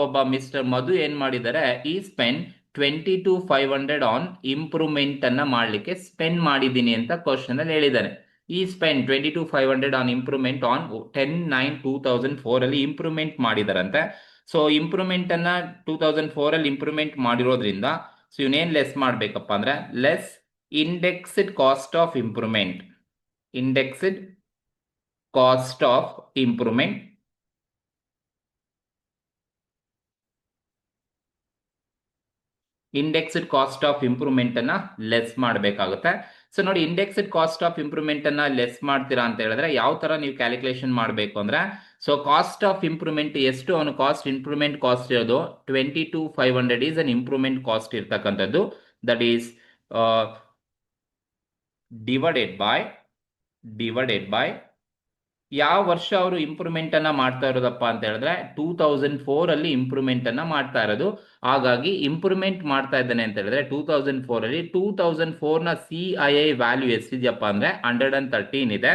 ಒಬ್ಬ ಮಿಸ್ಟರ್ ಮಧು ಏನ್ ಮಾಡಿದ್ದಾರೆ, ಈ ಸ್ಪೆಂಡ್ 22,500 ಆನ್ ಇಂಪ್ರೂವ್ಮೆಂಟ್ ಅನ್ನ ಮಾಡ್ಲಿಕ್ಕೆ ಸ್ಪೆಂಡ್ ಮಾಡಿದ್ದೀನಿ ಅಂತ ಕ್ವಶನ್ ಅಲ್ಲಿ ಹೇಳಿದ್ದಾರೆ. ಈ ಸ್ಪೆಂಡ್ 22,500 ಆನ್ ಇಂಪ್ರೂವ್ಮೆಂಟ್ ಆನ್ 10/9/2004 ಅಲ್ಲಿ ಇಂಪ್ರೂವ್ಮೆಂಟ್ ಮಾಡಿದಾರಂತೆ. ಸೊ ಇಂಪ್ರೂವ್ಮೆಂಟ್ ಅನ್ನ 2004 ಅಲ್ಲಿ ಇಂಪ್ರೂವ್ಮೆಂಟ್ ಮಾಡಿರೋದ್ರಿಂದ ಸೊ ಇವನೇನ್ ಲೆಸ್ ಮಾಡ್ಬೇಕಪ್ಪ ಅಂದ್ರೆ less indexed cost of improvement, indexed cost of improvement indexed cost of improvement ಅನ್ನ ಲೆಸ್ ಮಾಡಬೇಕಾಗುತ್ತೆ. ಸೊ ನೋಡಿ ಇಂಡೆಕ್ಸ್ಡ್ ಕಾಸ್ಟ್ ಆಫ್ ಇಂಪ್ರೂವ್ಮೆಂಟ್ ಅನ್ನ ಲೆಸ್ ಮಾಡ್ತೀರಾ ಅಂತ ಹೇಳಿದ್ರೆ ಯಾವ ತರ ನೀವು ಕ್ಯಾಲ್ಕುಲೇಷನ್ ಮಾಡಬೇಕು ಅಂದ್ರೆ, ಸೊ ಕಾಸ್ಟ್ ಆಫ್ ಇಂಪ್ರೂವ್ಮೆಂಟ್ ಎಷ್ಟು ಅವನು ಕಾಸ್ಟ್ ಇಂಪ್ರೂವ್ಮೆಂಟ್ ಕಾಸ್ಟ್ ಇರೋದು 22,500 ಈಸ್ ಅನ್ ಇಂಪ್ರೂವ್ಮೆಂಟ್ ಕಾಸ್ಟ್ ಇರ್ತಕ್ಕಂಥದ್ದು. ದಟ್ ಈಸ್ ಡಿವೈಡೆಡ್ ಬೈ ಯಾವ ವರ್ಷ ಅವರು ಇಂಪ್ರೂವ್ಮೆಂಟ್ ಅನ್ನ ಮಾಡ್ತಾ ಇರೋದಪ್ಪ ಅಂತ ಹೇಳಿದ್ರೆ 2004 ಅಲ್ಲಿ ಇಂಪ್ರೂವ್ಮೆಂಟ್ ಅನ್ನ ಮಾಡ್ತಾ ಇರೋದು. ಹಾಗಾಗಿ ಇಂಪ್ರೂವ್ಮೆಂಟ್ ಮಾಡ್ತಾ ಇದ್ದಾನೆ ಅಂತ ಹೇಳಿದ್ರೆ 2004 ಅಲ್ಲಿ 2004 ನ CII ವ್ಯಾಲ್ಯೂ ಎಷ್ಟಿದೆಯಪ್ಪ ಅಂದ್ರೆ 113 ಇದೆ.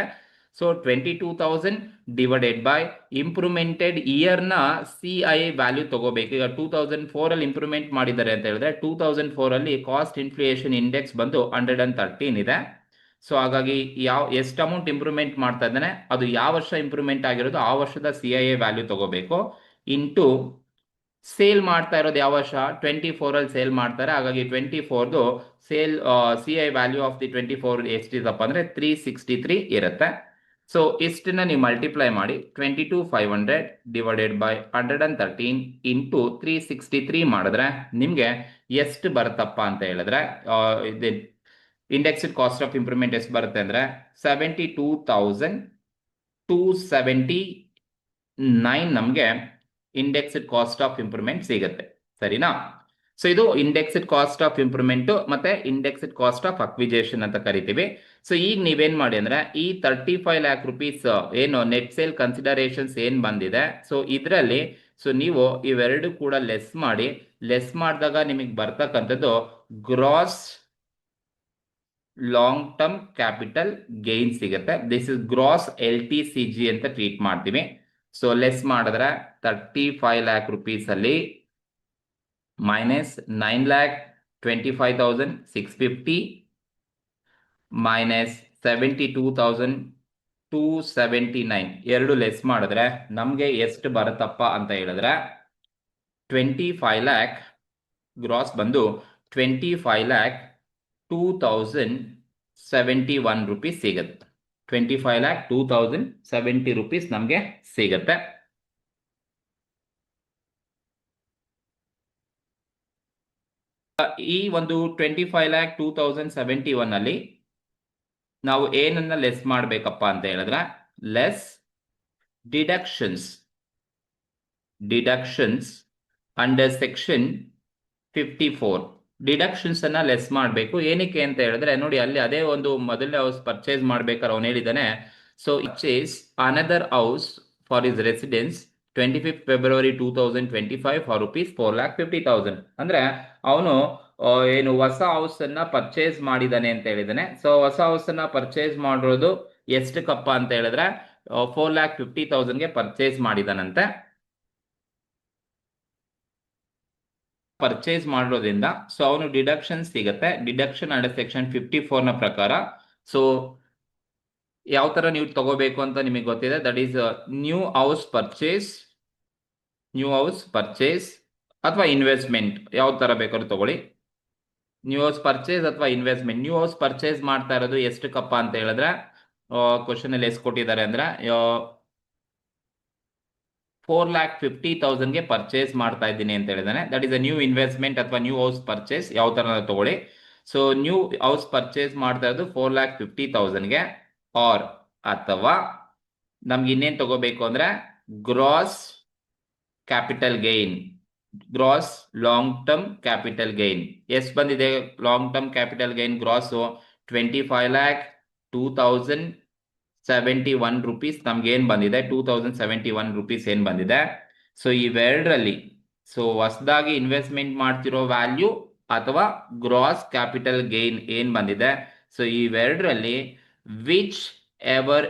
ಸೊ 22,000 ಡಿವೈಡೆಡ್ ಬೈ ಇಂಪ್ರೂವ್ಮೆಂಟೆಡ್ ಇಯರ್ ನ CII ವ್ಯಾಲ್ಯೂ ತಗೋಬೇಕು. ಈಗ 2004 ಅಲ್ಲಿ ಇಂಪ್ರೂವ್ಮೆಂಟ್ ಮಾಡಿದ್ದಾರೆ ಅಂತ ಹೇಳಿದ್ರೆ 2004 ಅಲ್ಲಿ ಕಾಸ್ಟ್ ಇನ್ಫ್ಲೇಷನ್ ಇಂಡೆಕ್ಸ್ ಬಂದು 113 ಇದೆ. ಸೊ ಹಾಗಾಗಿ ಎಷ್ಟು ಅಮೌಂಟ್ ಇಂಪ್ರೂವ್ಮೆಂಟ್ ಮಾಡ್ತಾ ಇದ್ದಾನೆ, ಅದು ಯಾವ ವರ್ಷ ಇಂಪ್ರೂವ್ಮೆಂಟ್ ಆಗಿರೋದು ಆ ವರ್ಷದ CII ವ್ಯಾಲ್ಯೂ ತಗೋಬೇಕು. ಇಂಟು ಸೇಲ್ ಮಾಡ್ತಾ ಇರೋದು ಯಾವ ವರ್ಷ 24 ಅಲ್ಲಿ ಸೇಲ್ ಮಾಡ್ತಾರೆ. ಹಾಗಾಗಿ 24ದು sale CII value of the 24 ಎಷ್ಟಿದಪ್ಪ ಅಂದ್ರೆ 363 ಇರುತ್ತೆ. ಸೊ ಇಷ್ಟನ್ನ ನೀವು ಮಲ್ಟಿಪ್ಲೈ ಮಾಡಿ 22,500 ಡಿವೈಡೆಡ್ ಬೈ 113 ಇಂಟು 363 ಮಾಡಿದ್ರೆ ನಿಮಗೆ ಎಷ್ಟು ಬರುತ್ತಪ್ಪ ಅಂತ ಹೇಳಿದ್ರೆ ಇಂಡೆಕ್ಸ್ಡ್ ಕಾಸ್ಟ್ ಆಫ್ ಇಂಪ್ರೂವ್ಮೆಂಟ್ ಎಷ್ಟು ಬರುತ್ತೆ ಅಂದ್ರೆ 72,279 ನಮಗೆ ಇಂಡೆಕ್ಸ್ಡ್ ಕಾಸ್ಟ್ ಆಫ್ ಇಂಪ್ರೂವ್ಮೆಂಟ್ ಸಿಗುತ್ತೆ. ಸರಿನಾ? ಸೊ ಇದು ಇಂಡೆಕ್ಸ್ಡ್ ಕಾಸ್ಟ್ ಆಫ್ ಇಂಪ್ರೂವ್ಮೆಂಟ್ ಮತ್ತೆ ಇಂಡೆಕ್ಸ್ಡ್ ಕಾಸ್ಟ್ ಆಫ್ ಅಕ್ವಿಜೇಷನ್ ಅಂತ ಕರಿತೀವಿ. ಸೊ ಈಗ ನೀವೇನ್ ಮಾಡಿ ಅಂದ್ರೆ ಈ 35 ಲ್ಯಾಕ್ ರುಪೀಸ್ ಏನು ನೆಟ್ ಸೇಲ್ ಕನ್ಸಿಡರೇಷನ್ಸ್ ಏನ್ ಬಂದಿದೆ, ಸೊ ಇದರಲ್ಲಿ ಸೊ ನೀವು ಇವೆರಡು ಕೂಡ ಲೆಸ್ ಮಾಡಿದಾಗ ನಿಮಗೆ ಬರ್ತಕ್ಕಂಥದ್ದು gross long term capital gain ಸಿಗುತ್ತೆ. ದಿಸ್ ಇಸ್ ಗ್ರಾಸ್ LTCG ಅಂತ ಟ್ರೀಟ್ ಮಾಡ್ತೀವಿ. ಸೊ ಲೆಸ್ ಮಾಡಿದ್ರೆ 35 ಲ್ಯಾಕ್ ರುಪೀಸ್ ಅಲ್ಲಿ ಮೈನಸ್ 9,25,650 ಮೈನಸ್ 72,279 ಎರಡು ಲೆಸ್ ಮಾಡಿದ್ರೆ ನಮಗೆ ಎಷ್ಟು ಬರುತ್ತಪ್ಪ ಅಂತ ಹೇಳಿದ್ರೆ 25 ಲ್ಯಾಕ್ ಗ್ರಾಸ್ ಬಂದು 25,02,071 ರೂಪೀಸ್ ಸಿಗುತ್ತೆ. 25,02,070 ರೂಪೀಸ್ ನಮಗೆ ಸಿಗುತ್ತೆ. ಈ ಒಂದು 25,02,071 ಅಲ್ಲಿ ನಾವು ಏನನ್ನ ಲೆಸ್ ಮಾಡಬೇಕಪ್ಪ ಅಂತ ಹೇಳಿದ್ರೆ less deductions under section 54 deductions ಅನ್ನ ಲೆಸ್ ಮಾಡಬೇಕು. ಏನಕ್ಕೆ ಅಂತ ಹೇಳಿದ್ರೆ ನೋಡಿ ಅಲ್ಲಿ ಅದೇ ಒಂದು ಮೊದಲನೇ ಹೌಸ್ ಪರ್ಚೇಸ್ ಮಾಡ್ಬೇಕಾದ್ರೆ ಅವನು ಹೇಳಿದಾನೆ, so purchase another house for his residence 25th February 2025 for rupees 4,50,000 ಅಂದ್ರೆ ಅವನು ಏನು ಹೊಸ ಹೌಸ್ ಅನ್ನ ಪರ್ಚೇಸ್ ಮಾಡಿದಾನೆ ಅಂತ ಹೇಳಿದಾನೆ. ಸೊ ಹೊಸ ಹೌಸ್ ಅನ್ನ ಪರ್ಚೇಸ್ ಮಾಡಿರೋದು ಎಷ್ಟಕ್ಕಪ್ಪ ಅಂತ ಹೇಳಿದ್ರೆ 4,50,000ಗೆ ಪರ್ಚೇಸ್ ಮಾಡಿದಾನಂತೆ. ಪರ್ಚೇಸ್ ಮಾಡೋದ್ರಿಂದ ಸೊ ಅವನು ಡಿಡಕ್ಷನ್ ಸಿಗುತ್ತೆ. ಡಿಡಕ್ಷನ್ ಅಂಡರ್ ಸೆಕ್ಷನ್ 54 ನ ಪ್ರಕಾರ ಸೊ ಯಾವ ತರ ನೀವು ತಗೋಬೇಕು ಅಂತ ನಿಮಗೆ ಗೊತ್ತಿದೆ. That is new house purchase ಅಥವಾ ಇನ್ವೆಸ್ಟ್ಮೆಂಟ್, ಯಾವ ತರ ಬೇಕಾದ್ರೂ ತಗೊಳ್ಳಿ. ನ್ಯೂ ಹೌಸ್ ಪರ್ಚೇಸ್ ಅಥವಾ ಇನ್ವೆಸ್ಟ್ಮೆಂಟ್. ನ್ಯೂ ಹೌಸ್ ಪರ್ಚೇಸ್ ಮಾಡ್ತಾ ಇರೋದು ಎಷ್ಟಕ್ಕಪ್ಪ ಅಂತ ಹೇಳಿದ್ರೆ ಕ್ವಶನ್ ಅಲ್ಲಿ ಎಷ್ಟು ಕೊಟ್ಟಿದ್ದಾರೆ ಅಂದ್ರೆ 4,50,000ಗೆ ಪರ್ಚೇಸ್ ಮಾಡ್ತಾ ಇದ್ದೀನಿ ಅಂತ ಹೇಳಿದಾನೆ. That is a new investment ಅಥವಾ ನ್ಯೂ ಹೌಸ್ ಪರ್ಚೇಸ್, ಯಾವ ತರ ತಗೊಳ್ಳಿ. ಸೊ ನ್ಯೂ ಹೌಸ್ ಪರ್ಚೇಸ್ ಮಾಡ್ತಾ ಇರೋದು 4,50,000ಗೆ ಆರ್ ಅಥವಾ ನಮ್ಗೆ ಇನ್ನೇನ್ ತಗೋಬೇಕು ಅಂದ್ರೆ gross capital gain, gross long term capital gain. ಎಷ್ಟು ಬಂದಿದೆ long term capital gain gross 25,02,071 rupees ನಮ್ಗೆ ಏನ್ ಬಂದಿದೆ 2,071 ರೂಪೀಸ್ ಏನ್ ಬಂದಿದೆ. ಸೊ ಇವೆರಡರಲ್ಲಿ ಸೊ ಹೊಸದಾಗಿ ಇನ್ವೆಸ್ಟ್ಮೆಂಟ್ ಮಾಡ್ತಿರೋ ವ್ಯಾಲ್ಯೂ ಅಥವಾ ಗ್ರಾಸ್ ಕ್ಯಾಪಿಟಲ್ ಗೈನ್ ಏನ್ ಬಂದಿದೆ, ಸೊ ಇವೆರಡರಲ್ಲಿ ವಿಚ್ ಎವರ್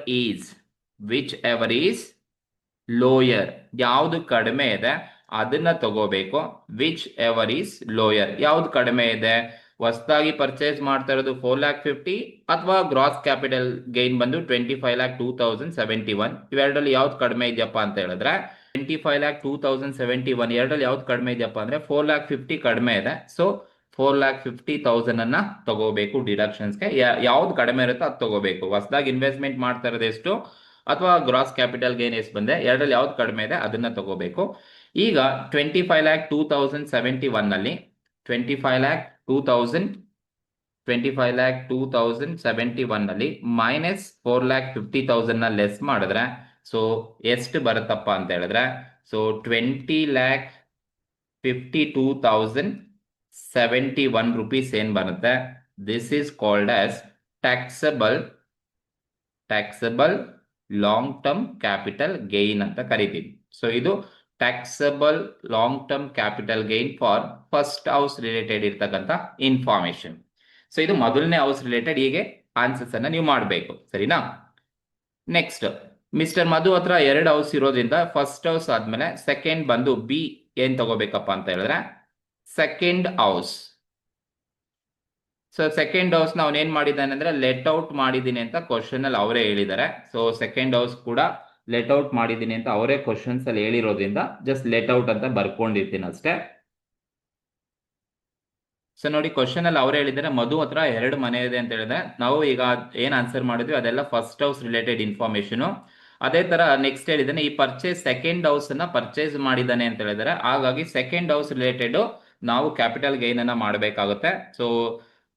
ಈಸ್ ಲೋಯರ್, ಯಾವುದು ಕಡಿಮೆ ಇದೆ ಅದನ್ನ ತಗೋಬೇಕು. ವಿಚ್ ಎವರ್ ಈಸ್ ಲೋಯರ್, ಯಾವ್ದು ಕಡಿಮೆ ಇದೆ, ಹೊಸದಾಗಿ ಪರ್ಚೇಸ್ ಮಾಡ್ತಾ ಇರೋದು 4,50,000 ಅಥವಾ ಗ್ರಾಸ್ ಕ್ಯಾಪಿಟಲ್ ಗೈನ್ ಬಂದು 25,02,071. ಇವೆರಡರಲ್ಲಿ ಯಾವ್ದು ಕಡಿಮೆ ಇದೆಯಪ್ಪ ಅಂತ ಹೇಳಿದ್ರೆ 25,02,071 ಎರಡರಲ್ಲಿ ಯಾವ್ದು ಕಡಿಮೆ ಇದೆಯಪ್ಪ ಅಂದ್ರೆ 4,50,000 ಕಡಿಮೆ ಇದೆ. ಸೊ 4,50,000 ಅನ್ನ ತಗೋಬೇಕು ಡಿಡಕ್ಷನ್ಸ್ಗೆ. ಯಾವ್ದು ಕಡಿಮೆ ಇರುತ್ತೋ ಅದು ತಗೋಬೇಕು. ಹೊಸದಾಗಿ ಇನ್ವೆಸ್ಟ್ಮೆಂಟ್ ಮಾಡ್ತಾ ಇರೋದು ಎಷ್ಟು ಅಥವಾ ಗ್ರಾಸ್ ಕ್ಯಾಪಿಟಲ್ ಗೈನ್ ಎಷ್ಟು ಬಂದೆ, ಎರಡರಲ್ಲಿ ಯಾವ್ದು ಕಡಿಮೆ ಇದೆ ಅದನ್ನ ತಗೋಬೇಕು. ಈಗ 25,02,071 ನಲ್ಲಿ 25,02,071 ನಲ್ಲಿ ಮೈನಸ್ 4,50,000 ನ ಲೆಸ್ ಮಾಡಿದ್ರೆ ಸೊ ಎಷ್ಟು ಬರುತ್ತಪ್ಪ ಅಂತ ಹೇಳಿದ್ರೆ ಸೊ 20,52,071 ರೂಪೀಸ್ ಏನ್ ಬರುತ್ತೆ. This is called as taxable long term capital gain ಅಂತ ಕರಿತೀವಿ. ಸೊ ಇದು taxable long term capital gain for first house related ಇರ್ತಕ್ಕಂಥ ಇನ್ಫಾರ್ಮೇಶನ್. ಸೊ ಇದು ಮೊದಲನೇ ಹೌಸ್ ರಿಲೇಟೆಡ್ ಹೀಗೆ ಆನ್ಸರ್ಸ್ ಅನ್ನ ನೀವು ಮಾಡಬೇಕು, ಸರಿನಾ? ನೆಕ್ಸ್ಟ್, ಮಿಸ್ಟರ್ ಮಧು ಹತ್ರ 2 ಹೌಸ್ ಇರೋದ್ರಿಂದ ಫಸ್ಟ್ ಹೌಸ್ ಆದ್ಮೇಲೆ ಸೆಕೆಂಡ್ ಬಂದು ಬಿ ಏನ್ ತಗೋಬೇಕಪ್ಪ ಅಂತ ಹೇಳಿದ್ರೆ second house. So second house ನ ಅವ್ನು ಏನ್ ಮಾಡಿದ್ದಾನೆ ಅಂದ್ರೆ ಲೆಟ್ ಔಟ್ ಮಾಡಿದೀನಿ ಅಂತ ಕ್ವಶನ್ ಅಲ್ಲಿ ಅವರೇ ಹೇಳಿದ್ದಾರೆ. ಸೊ ಸೆಕೆಂಡ್ ಹೌಸ್ ಕೂಡ ಲೆಟ್ ಔಟ್ ಮಾಡಿದೀನಿ ಅಂತ ಅವರೇ ಕ್ವಶನ್ಸ್ ಅಲ್ಲಿ ಹೇಳಿರೋದ್ರಿಂದ ಜಸ್ಟ್ ಲೆಟ್ ಔಟ್ ಅಂತ ಬರ್ಕೊಂಡಿರ್ತೀನಿ ಅಷ್ಟೇ. ಸೊ ನೋಡಿ, ಕ್ವಶನ್ ಅಲ್ಲಿ ಅವ್ರು ಹೇಳಿದ್ರೆ ಮಧು ಹತ್ರ 2 ಮನೆ ಇದೆ ಅಂತ ಹೇಳಿದ್ರೆ ನಾವು ಈಗ ಏನ್ ಆನ್ಸರ್ ಮಾಡಿದ್ವಿ ಅದೆಲ್ಲ ಫಸ್ಟ್ ಹೌಸ್ ರಿಲೇಟೆಡ್ ಇನ್ಫಾರ್ಮೇಶನ್. ಅದೇ ತರ ನೆಕ್ಸ್ಟ್ ಹೇಳಿದಾನೆ ಈ ಪರ್ಚೇಸ್ ಸೆಕೆಂಡ್ ಹೌಸ್ ಅನ್ನ ಪರ್ಚೇಸ್ ಮಾಡಿದಾನೆ ಅಂತ ಹೇಳಿದ್ರೆ ಹಾಗಾಗಿ ಸೆಕೆಂಡ್ ಹೌಸ್ ರಿಲೇಟೆಡ್ ನಾವು ಕ್ಯಾಪಿಟಲ್ ಗೈನ್ ಅನ್ನ ಮಾಡಬೇಕಾಗುತ್ತೆ. So